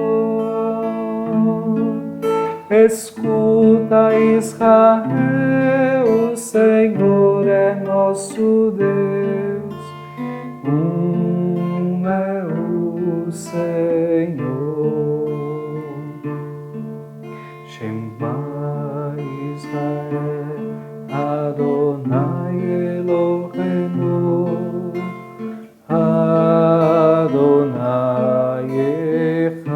Escuta, Israel, o Senhor é nosso Deus, é o Senhor. Shema Israel, Adonai Eloheinu, Adonai Echad.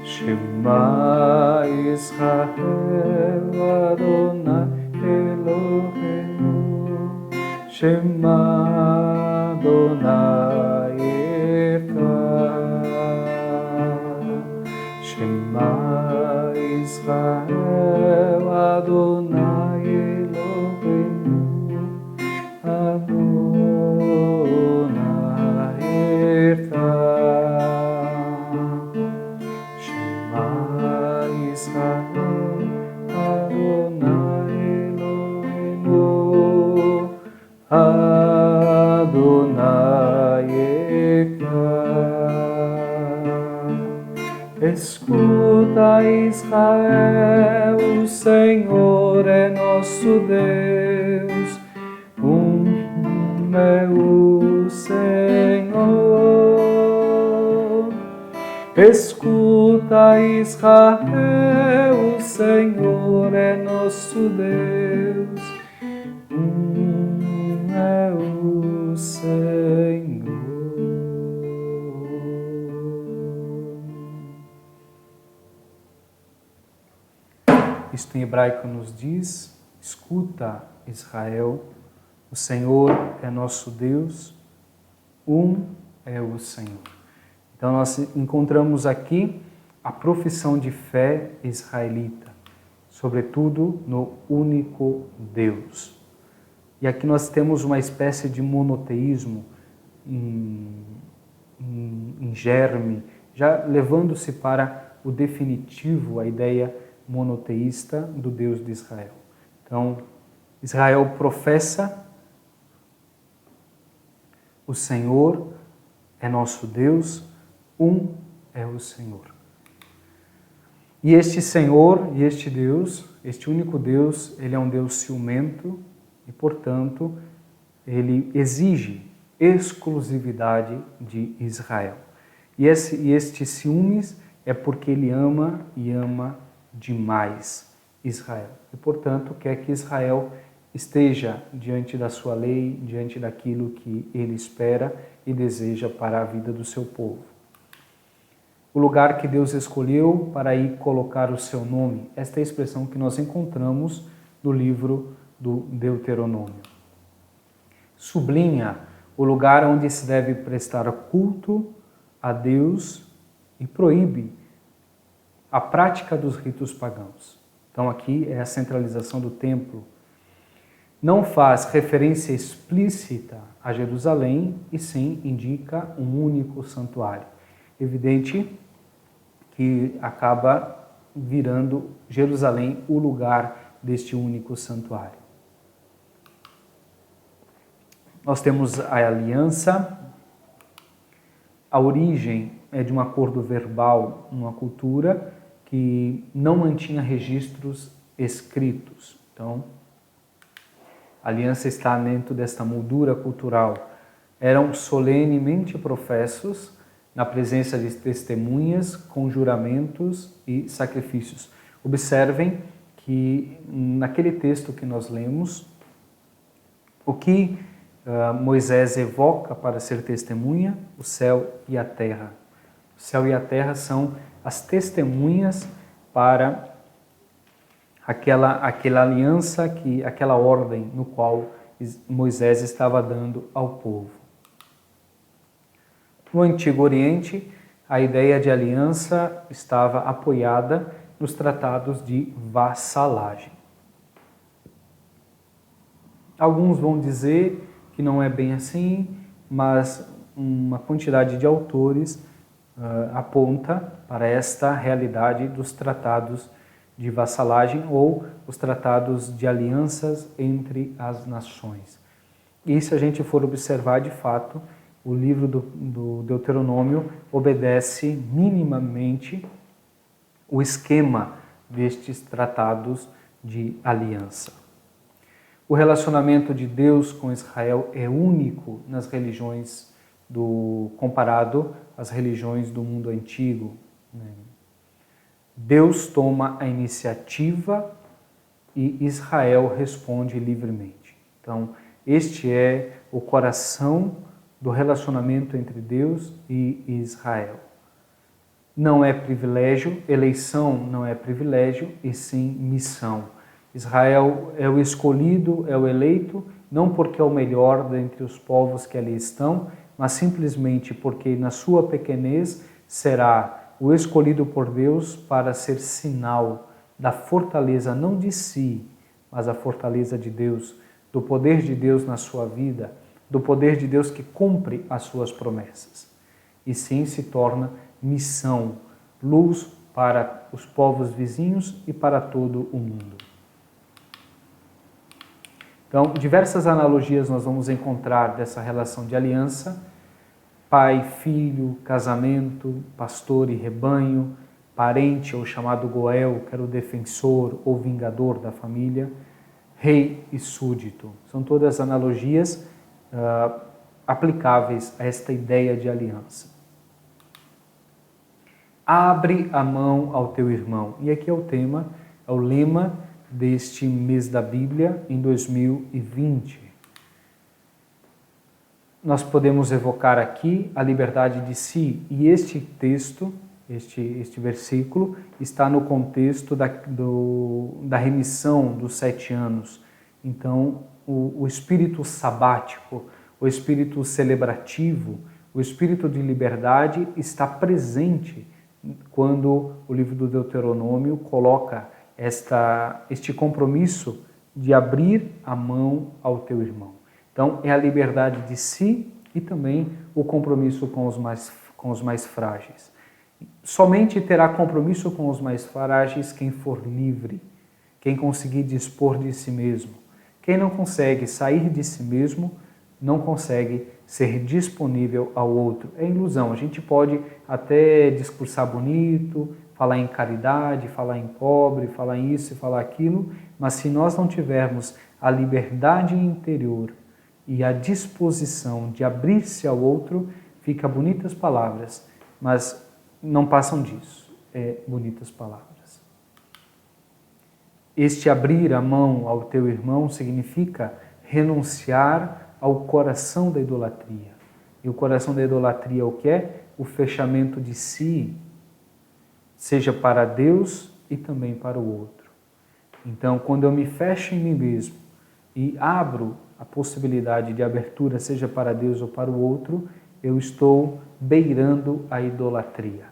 Shema Israel, Adonai Eloheinu, Shema Adonai Echad. Escuta, Israel, o Senhor é nosso Deus, é o Senhor. Escuta, Israel, o Senhor é nosso Deus, é o Senhor. Isto em hebraico nos diz: escuta, Israel, o Senhor é nosso Deus, é o Senhor. Então nós encontramos aqui a profissão de fé israelita, sobretudo no único Deus. E aqui nós temos uma espécie de monoteísmo em germe, já levando-se para o definitivo, a ideia monoteísta do Deus de Israel. Então, Israel professa: o Senhor é nosso Deus, é o Senhor. E este Senhor e este Deus, este único Deus, ele é um Deus ciumento e, portanto, ele exige exclusividade de Israel. E este ciúmes é porque ele ama e ama demais Israel. E, portanto, quer que Israel esteja diante da sua lei, diante daquilo que ele espera e deseja para a vida do seu povo. O lugar que Deus escolheu para aí colocar o seu nome, esta é a expressão que nós encontramos no livro do Deuteronômio. Sublinha o lugar onde se deve prestar culto a Deus e proíbe a prática dos ritos pagãos. Então aqui é a centralização do templo. Não faz referência explícita a Jerusalém, e sim indica um único santuário. Evidente que acaba virando Jerusalém o lugar deste único santuário. Nós temos a aliança. A origem é de um acordo verbal numa cultura que não mantinha registros escritos. Então, a aliança está dentro desta moldura cultural. Eram solenemente professos na presença de testemunhas, com juramentos e sacrifícios. Observem que naquele texto que nós lemos, o que Moisés evoca para ser testemunha, o céu e a terra. O céu e a terra são as testemunhas para aquela aliança, aquela ordem no qual Moisés estava dando ao povo. No Antigo Oriente, a ideia de aliança estava apoiada nos tratados de vassalagem. Alguns vão dizer que não é bem assim, mas uma quantidade de autores aponta para esta realidade dos tratados de vassalagem ou os tratados de alianças entre as nações. E se a gente for observar de fato, o livro do Deuteronômio obedece minimamente o esquema destes tratados de aliança. O relacionamento de Deus com Israel é único nas religiões comparado às religiões do mundo antigo. Deus toma a iniciativa e Israel responde livremente. Então, este é o coração do relacionamento entre Deus e Israel. Não é privilégio, eleição não é privilégio, e sim missão. Israel é o escolhido, é o eleito, não porque é o melhor dentre os povos que ali estão, mas simplesmente porque na sua pequenez será o escolhido por Deus para ser sinal da fortaleza não de si, mas a fortaleza de Deus, do poder de Deus na sua vida, do poder de Deus que cumpre as suas promessas. E sim se torna missão, luz para os povos vizinhos e para todo o mundo. Então, diversas analogias nós vamos encontrar dessa relação de aliança: pai, filho, casamento, pastor e rebanho, parente ou chamado Goel, que era o defensor ou vingador da família, rei e súdito. São todas analogias aplicáveis a esta ideia de aliança. Abre a mão ao teu irmão. E aqui é o lema deste mês da Bíblia em 2020. Nós podemos evocar aqui a liberdade de si, e este texto, este versículo, está no contexto da remissão dos 7 anos. Então, o espírito sabático, o espírito celebrativo, o espírito de liberdade está presente quando o livro do Deuteronômio coloca este compromisso de abrir a mão ao teu irmão. Então, é a liberdade de si e também o compromisso com os mais frágeis. Somente terá compromisso com os mais frágeis quem for livre, quem conseguir dispor de si mesmo. Quem não consegue sair de si mesmo, não consegue ser disponível ao outro. É ilusão. A gente pode até discursar bonito, falar em caridade, falar em pobre, falar em isso e falar aquilo, mas se nós não tivermos a liberdade interior e a disposição de abrir-se ao outro, fica bonitas palavras, mas não passam disso. É bonitas palavras. Este abrir a mão ao teu irmão significa renunciar ao coração da idolatria. E o coração da idolatria é o que é? O fechamento de si, seja para Deus e também para o outro. Então, quando eu me fecho em mim mesmo e abro a possibilidade de abertura, seja para Deus ou para o outro, eu estou beirando a idolatria.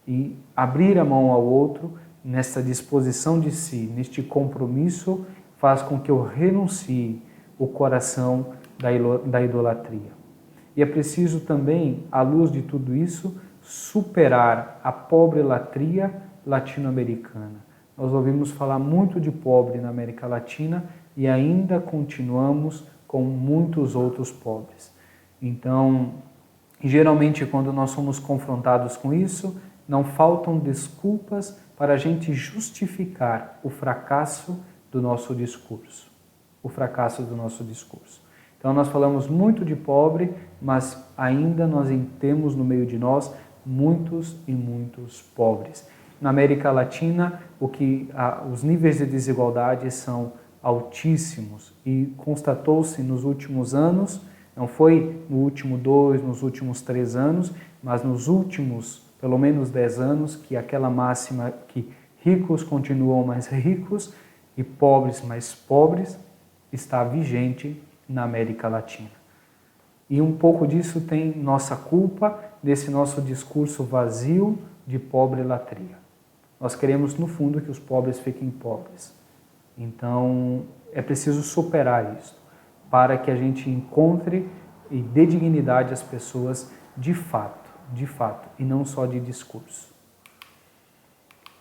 E abrir a mão ao outro, nessa disposição de si, neste compromisso, faz com que eu renuncie o coração da idolatria. E é preciso também, à luz de tudo isso, superar a pobrelatria latino-americana. Nós ouvimos falar muito de pobre na América Latina e ainda continuamos com muitos outros pobres. Então, geralmente, quando nós somos confrontados com isso, não faltam desculpas para a gente justificar o fracasso do nosso discurso. O fracasso do nosso discurso. Então, nós falamos muito de pobre, mas ainda nós temos no meio de nós muitos e muitos pobres. Na América Latina, os níveis de desigualdade são altíssimos e constatou-se nos últimos anos, não foi no último 2, nos últimos 3 anos, mas nos últimos pelo menos 10 anos, que aquela máxima que ricos continuam mais ricos e pobres mais pobres está vigente na América Latina. E um pouco disso tem nossa culpa, desse nosso discurso vazio de pobre-latria. Nós queremos, no fundo, que os pobres fiquem pobres. Então, é preciso superar isso, para que a gente encontre e dê dignidade às pessoas de fato, e não só de discurso.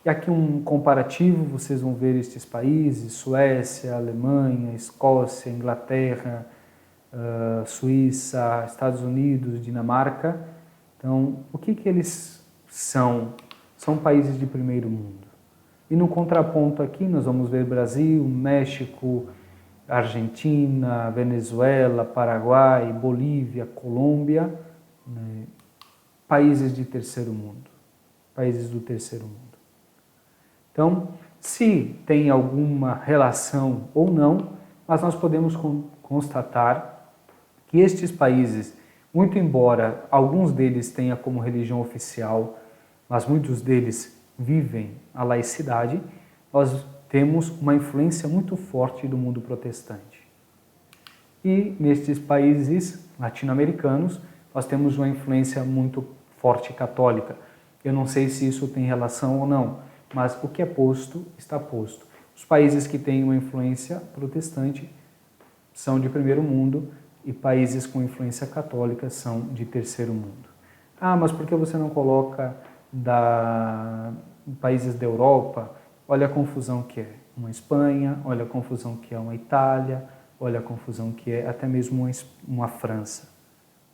E aqui um comparativo, vocês vão ver estes países, Suécia, Alemanha, Escócia, Inglaterra, Suíça, Estados Unidos, Dinamarca. Então, o que eles são? São países de primeiro mundo. E no contraponto aqui nós vamos ver Brasil, México, Argentina, Venezuela, Paraguai, Bolívia, Colômbia, né? Países de terceiro mundo, países do terceiro mundo. Então, se tem alguma relação ou não, mas nós podemos constatar que estes países, muito embora alguns deles tenham como religião oficial, mas muitos deles vivem a laicidade, nós temos uma influência muito forte do mundo protestante. E nestes países latino-americanos, nós temos uma influência muito forte católica. Eu não sei se isso tem relação ou não, mas o que é posto, está posto. Os países que têm uma influência protestante são de primeiro mundo e países com influência católica são de terceiro mundo. Ah, mas por que você não coloca países da Europa? Olha a confusão que é uma Espanha, olha a confusão que é uma Itália, olha a confusão que é até mesmo uma França.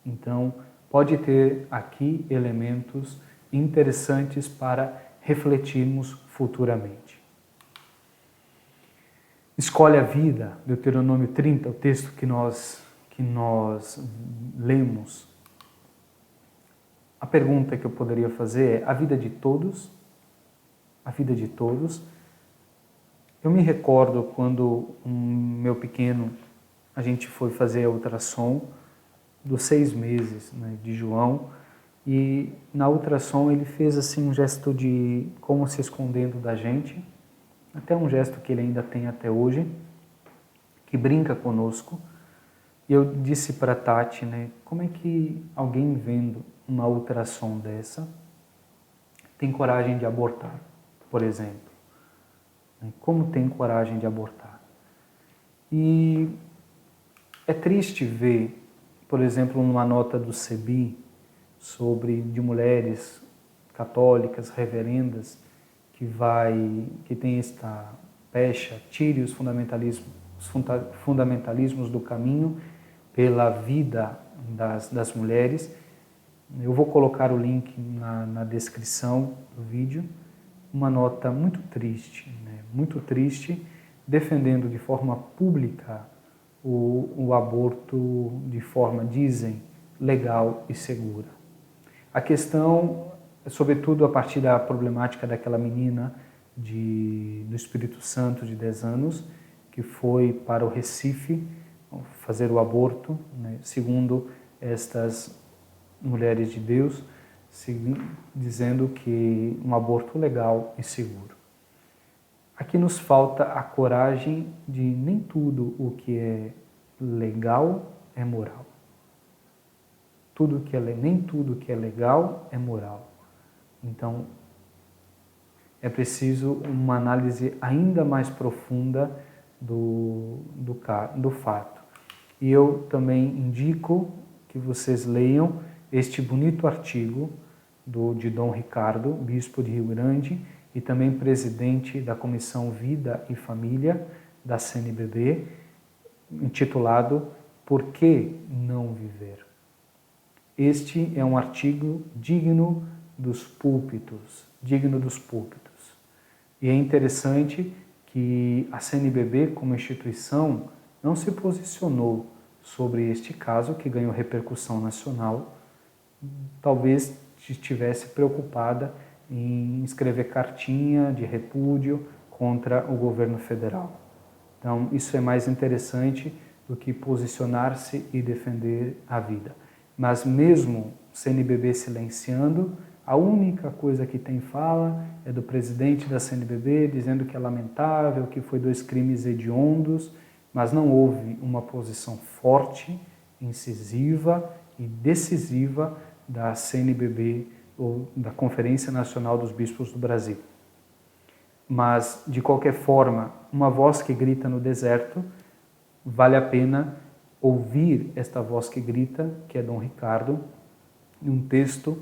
Então, pode ter aqui elementos interessantes para refletirmos futuramente. Escolhe a vida, Deuteronômio 30, o texto que nós lemos. A pergunta que eu poderia fazer é: a vida de todos? A vida de todos? Eu me recordo quando meu pequeno, a gente foi fazer a ultrassom dos 6 meses, né, de João, e na ultrassom ele fez assim um gesto de como se escondendo da gente, até um gesto que ele ainda tem até hoje, que brinca conosco. E eu disse para Tati, né, como é que alguém vendo uma ultrassom dessa tem coragem de abortar, por exemplo? Como tem coragem de abortar? E é triste ver, por exemplo, numa nota do CEBI de mulheres católicas, reverendas, que tem esta pecha: tire os fundamentalismos do caminho pela vida das mulheres. Eu vou colocar o link na descrição do vídeo. Uma nota muito triste, né? Muito triste, defendendo de forma pública o aborto de forma, dizem, legal e segura. A questão, sobretudo a partir da problemática daquela menina do Espírito Santo de 10 anos, que foi para o Recife fazer o aborto, né? Segundo estas mulheres de Deus, dizendo que um aborto legal e seguro. Aqui nos falta a coragem de nem tudo o que é legal é moral. Nem tudo que é legal é moral. Então, é preciso uma análise ainda mais profunda do fato. E eu também indico que vocês leiam este bonito artigo de Dom Ricardo, bispo de Rio Grande e também presidente da Comissão Vida e Família da CNBB, intitulado Por que não viver? Este é um artigo digno dos púlpitos, E é interessante que a CNBB, como instituição, não se posicionou sobre este caso, que ganhou repercussão nacional. Talvez estivesse preocupada em escrever cartinha de repúdio contra o governo federal. Então, isso é mais interessante do que posicionar-se e defender a vida. Mas mesmo CNBB silenciando, a única coisa que tem fala é do presidente da CNBB dizendo que é lamentável, que foi 2 crimes hediondos, mas não houve uma posição forte, incisiva e decisiva da CNBB, ou da Conferência Nacional dos Bispos do Brasil. Mas, de qualquer forma, uma voz que grita no deserto, vale a pena ouvir esta voz que grita, que é Dom Ricardo, em um texto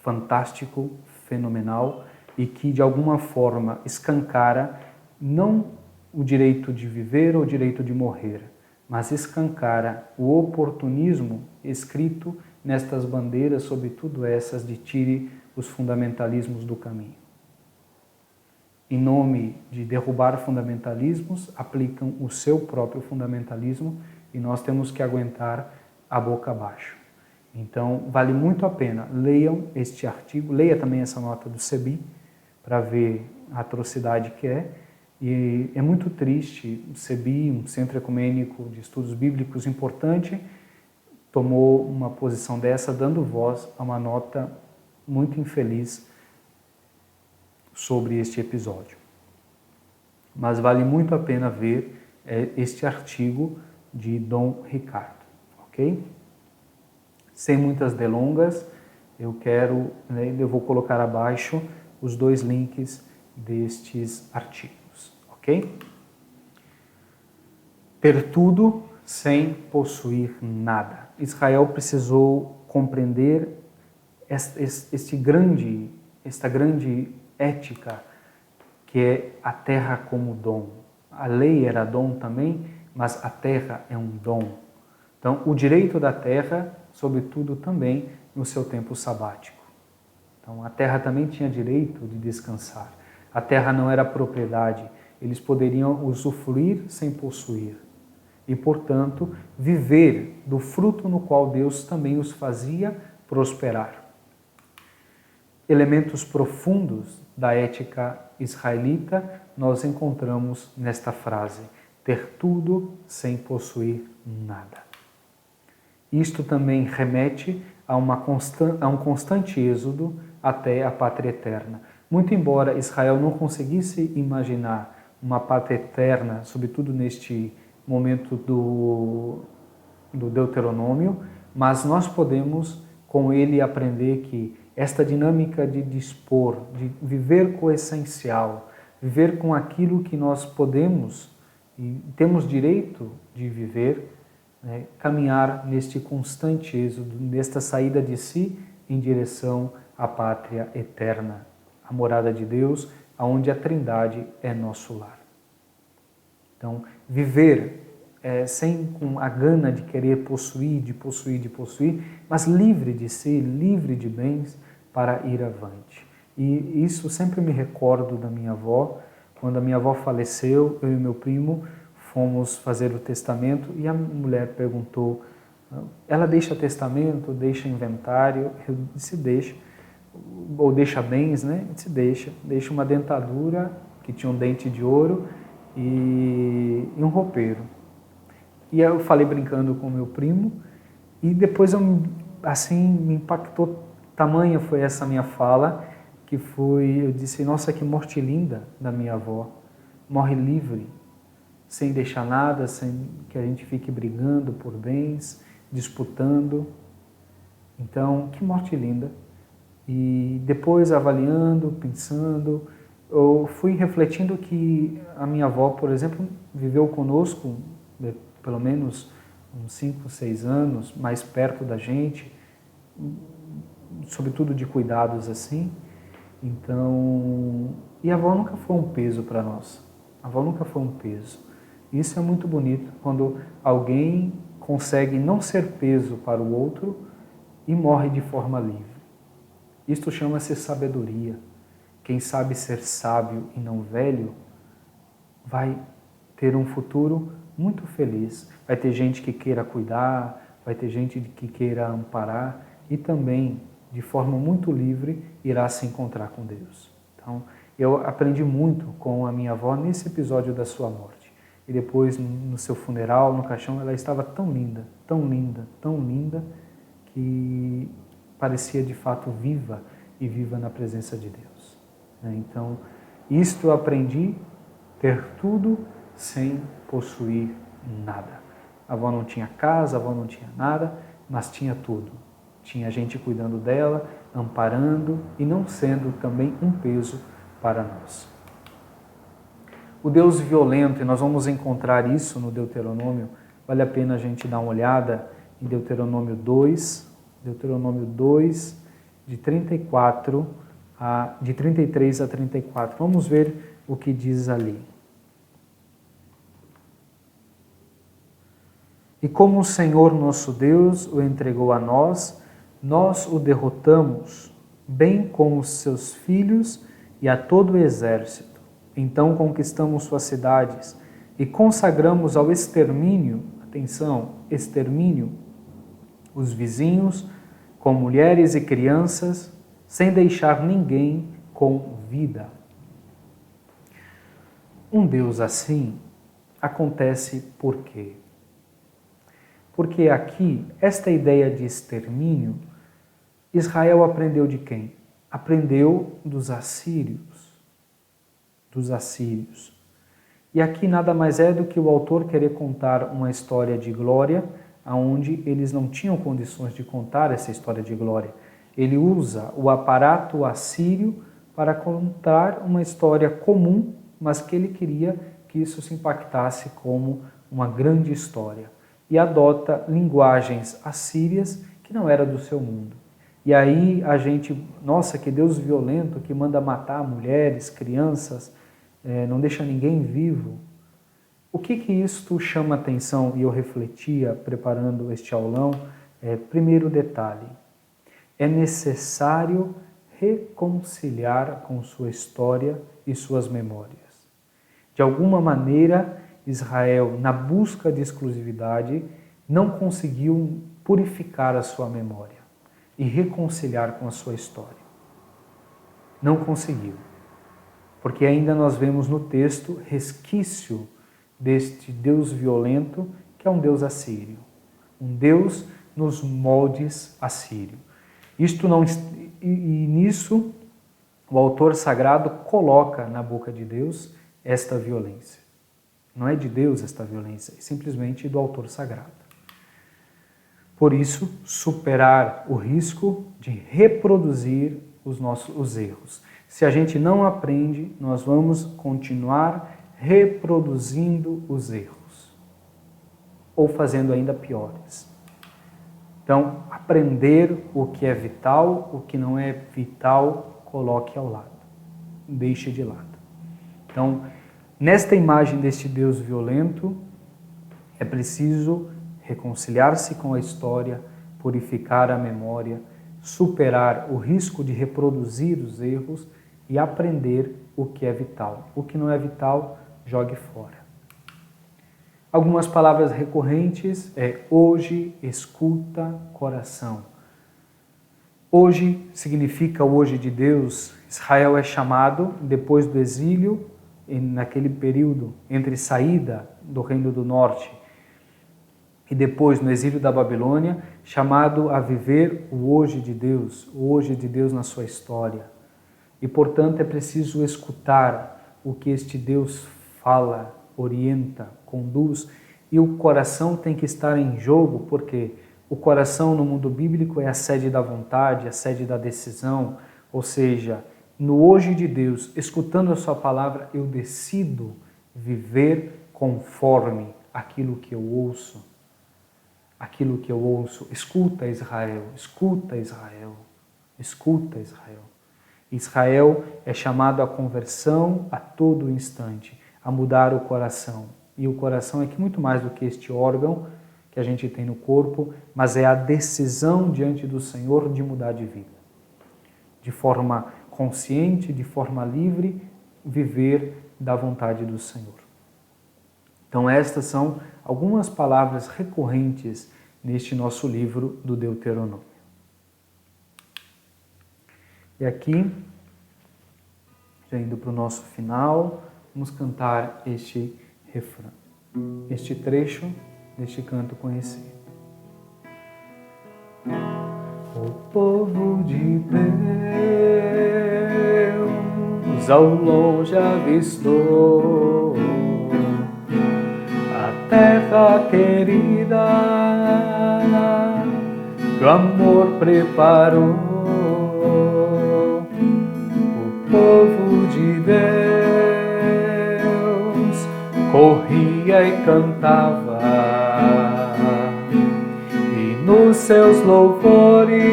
fantástico, fenomenal, e que de alguma forma escancara não o direito de viver ou o direito de morrer, mas escancara o oportunismo escrito nestas bandeiras, sobretudo essas de tire os fundamentalismos do caminho. Em nome de derrubar fundamentalismos, aplicam o seu próprio fundamentalismo e nós temos que aguentar a boca abaixo. Então, vale muito a pena. Leiam este artigo, leia também essa nota do CEBI, para ver a atrocidade que é. E é muito triste, o CEBI, um centro ecumênico de estudos bíblicos importante, tomou uma posição dessa, dando voz a uma nota muito infeliz sobre este episódio. Mas vale muito a pena ver este artigo de Dom Ricardo, ok? Sem muitas delongas, eu vou colocar abaixo os 2 links destes artigos, ok? Ter tudo sem possuir nada. Israel precisou compreender esta grande ética que é a terra como dom. A lei era dom também, mas a terra é um dom. Então, o direito da terra, sobretudo também no seu tempo sabático. Então a terra também tinha direito de descansar. A terra não era propriedade, eles poderiam usufruir sem possuir. E, portanto, viver do fruto no qual Deus também os fazia prosperar. Elementos profundos da ética israelita nós encontramos nesta frase: ter tudo sem possuir nada. Isto também remete a um constante êxodo até a pátria eterna. Muito embora Israel não conseguisse imaginar uma pátria eterna, sobretudo neste momento do Deuteronômio, mas nós podemos com ele aprender que esta dinâmica de dispor, de viver com o essencial, viver com aquilo que nós podemos e temos direito de viver, né, caminhar neste constante êxodo, nesta saída de si em direção à pátria eterna, a morada de Deus, aonde a Trindade é nosso lar. Então, viver sem com a gana de querer possuir, mas livre de si, livre de bens para ir avante. E isso sempre me recordo da minha avó. Quando a minha avó faleceu, eu e meu primo fomos fazer o testamento e a mulher perguntou: ela deixa testamento, deixa inventário? Eu disse: deixa. Ou deixa bens, né? Eu disse: deixa uma dentadura que tinha um dente de ouro e um roupeiro. E eu falei brincando com meu primo e depois me impactou, tamanha foi essa minha fala, que eu disse: nossa, que morte linda da minha avó, morre livre, sem deixar nada, sem que a gente fique brigando por bens, disputando. Então, que morte linda. E depois, avaliando, pensando, eu fui refletindo que a minha avó, por exemplo, viveu conosco pelo menos uns 5, 6 anos, mais perto da gente, sobretudo de cuidados assim. Então, e a avó nunca foi um peso para nós. A avó nunca foi um peso. Isso é muito bonito, quando alguém consegue não ser peso para o outro e morre de forma livre. Isto chama-se sabedoria. Quem sabe ser sábio e não velho vai ter um futuro muito feliz. Vai ter gente que queira cuidar, vai ter gente que queira amparar e também, de forma muito livre, irá se encontrar com Deus. Então, eu aprendi muito com a minha avó nesse episódio da sua morte. E depois, no seu funeral, no caixão, ela estava tão linda, tão linda, tão linda, que parecia de fato viva e viva na presença de Deus. Então, isto eu aprendi, ter tudo sem possuir nada. A avó não tinha casa, a avó não tinha nada, mas tinha tudo. Tinha gente cuidando dela, amparando e não sendo também um peso para nós. O Deus violento, e nós vamos encontrar isso no Deuteronômio, vale a pena a gente dar uma olhada em Deuteronômio 2, de 33 a 34. Vamos ver o que diz ali. E como o Senhor nosso Deus o entregou a nós, nós o derrotamos, bem com os seus filhos e a todo o exército. Então conquistamos suas cidades e consagramos ao extermínio, atenção, extermínio, os vizinhos, com mulheres e crianças, sem deixar ninguém com vida. Um Deus assim acontece por quê? Porque aqui, esta ideia de extermínio, Israel aprendeu de quem? Aprendeu dos assírios. E aqui nada mais é do que o autor querer contar uma história de glória, onde eles não tinham condições de contar essa história de glória. Ele usa o aparato assírio para contar uma história comum, mas que ele queria que isso se impactasse como uma grande história. E adota linguagens assírias que não era do seu mundo. E aí a gente, nossa, que Deus violento, que manda matar mulheres, crianças, não deixa ninguém vivo. O que isto chama atenção? E eu refletia preparando este aulão. Primeiro detalhe, é necessário reconciliar com sua história e suas memórias. De alguma maneira, Israel, na busca de exclusividade, não conseguiu purificar a sua memória e reconciliar com a sua história. Não conseguiu. Porque ainda nós vemos no texto resquício deste Deus violento, que é um Deus assírio. Um Deus nos moldes assírio. E nisso, o autor sagrado coloca na boca de Deus esta violência. Não é de Deus esta violência, é simplesmente do autor sagrado. Por isso, superar o risco de reproduzir os erros. Se a gente não aprende, nós vamos continuar reproduzindo os erros. Ou fazendo ainda piores. Então, aprender o que é vital, o que não é vital, coloque ao lado. Deixe de lado. Então, nesta imagem deste Deus violento, é preciso reconciliar-se com a história, purificar a memória, superar o risco de reproduzir os erros e aprender o que é vital. O que não é vital, jogue fora. Algumas palavras recorrentes é hoje, escuta, coração. Hoje significa o hoje de Deus. Israel é chamado, depois do exílio, naquele período entre saída do Reino do Norte e depois no exílio da Babilônia, chamado a viver o hoje de Deus, o hoje de Deus na sua história. E, portanto, é preciso escutar o que este Deus fala, orienta, conduz, e o coração tem que estar em jogo, porque o coração no mundo bíblico é a sede da vontade, a sede da decisão, ou seja, no hoje de Deus, escutando a sua palavra, eu decido viver conforme aquilo que eu ouço. Aquilo que eu ouço. Escuta, Israel, escuta, Israel, escuta, Israel. Israel é chamado à conversão a todo instante, a mudar o coração. E o coração é que muito mais do que este órgão que a gente tem no corpo, mas é a decisão diante do Senhor de mudar de vida. De forma consciente, de forma livre, viver da vontade do Senhor. Então estas são algumas palavras recorrentes neste nosso livro do Deuteronômio. E aqui, já indo para o nosso final, vamos cantar este refrão, este trecho deste canto conhecido. O povo de Deus ao longe avistou a terra querida que o amor preparou. O povo de Deus corria e cantava, e nos seus louvores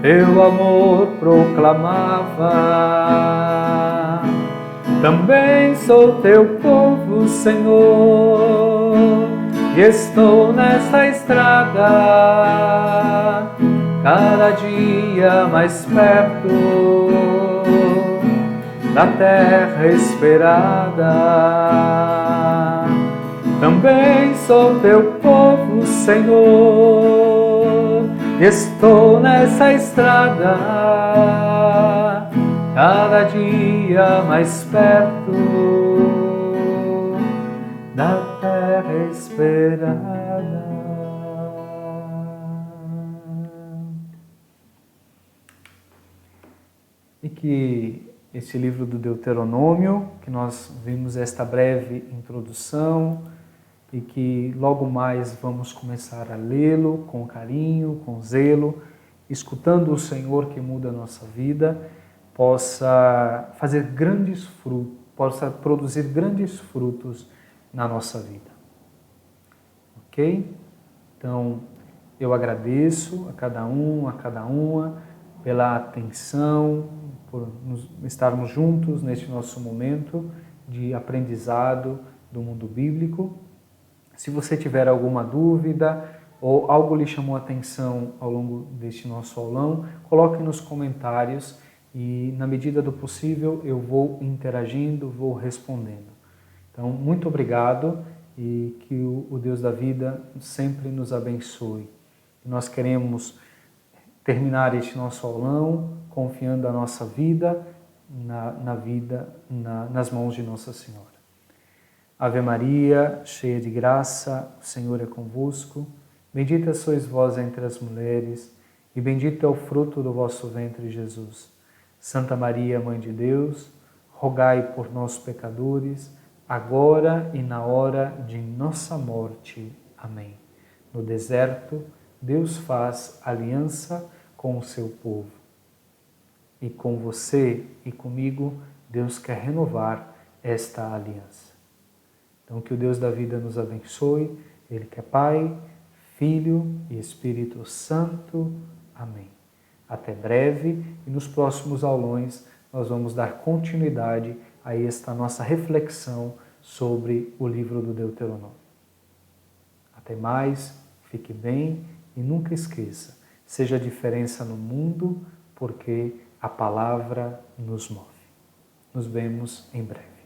teu amor proclamava. Também sou teu povo, Senhor, e estou nesta estrada, cada dia mais perto da terra esperada. Também sou teu povo, Senhor, e estou nessa estrada, cada dia mais perto da terra esperada. E que esse livro do Deuteronômio, que nós vimos esta breve introdução e que logo mais vamos começar a lê-lo com carinho, com zelo, escutando o Senhor que muda a nossa vida, possa fazer grandes frutos, possa produzir grandes frutos na nossa vida. Ok? Então, eu agradeço a cada um, a cada uma, pela atenção, por estarmos juntos neste nosso momento de aprendizado do mundo bíblico. Se você tiver alguma dúvida, ou algo lhe chamou a atenção ao longo deste nosso aulão, coloque nos comentários e, na medida do possível, eu vou interagindo, vou respondendo. Então, muito obrigado e que o Deus da vida sempre nos abençoe. Nós queremos terminar este nosso aulão confiando a nossa vida nas mãos de Nossa Senhora. Ave Maria, cheia de graça, o Senhor é convosco. Bendita sois vós entre as mulheres, e bendito é o fruto do vosso ventre, Jesus. Santa Maria, Mãe de Deus, rogai por nós, pecadores, agora e na hora de nossa morte. Amém. No deserto, Deus faz aliança com o seu povo. E com você e comigo, Deus quer renovar esta aliança. Então, que o Deus da vida nos abençoe, Ele que é Pai, Filho e Espírito Santo. Amém. Até breve e nos próximos aulões nós vamos dar continuidade a esta nossa reflexão sobre o livro do Deuteronômio. Até mais, fique bem e nunca esqueça, seja a diferença no mundo porque a palavra nos move. Nos vemos em breve.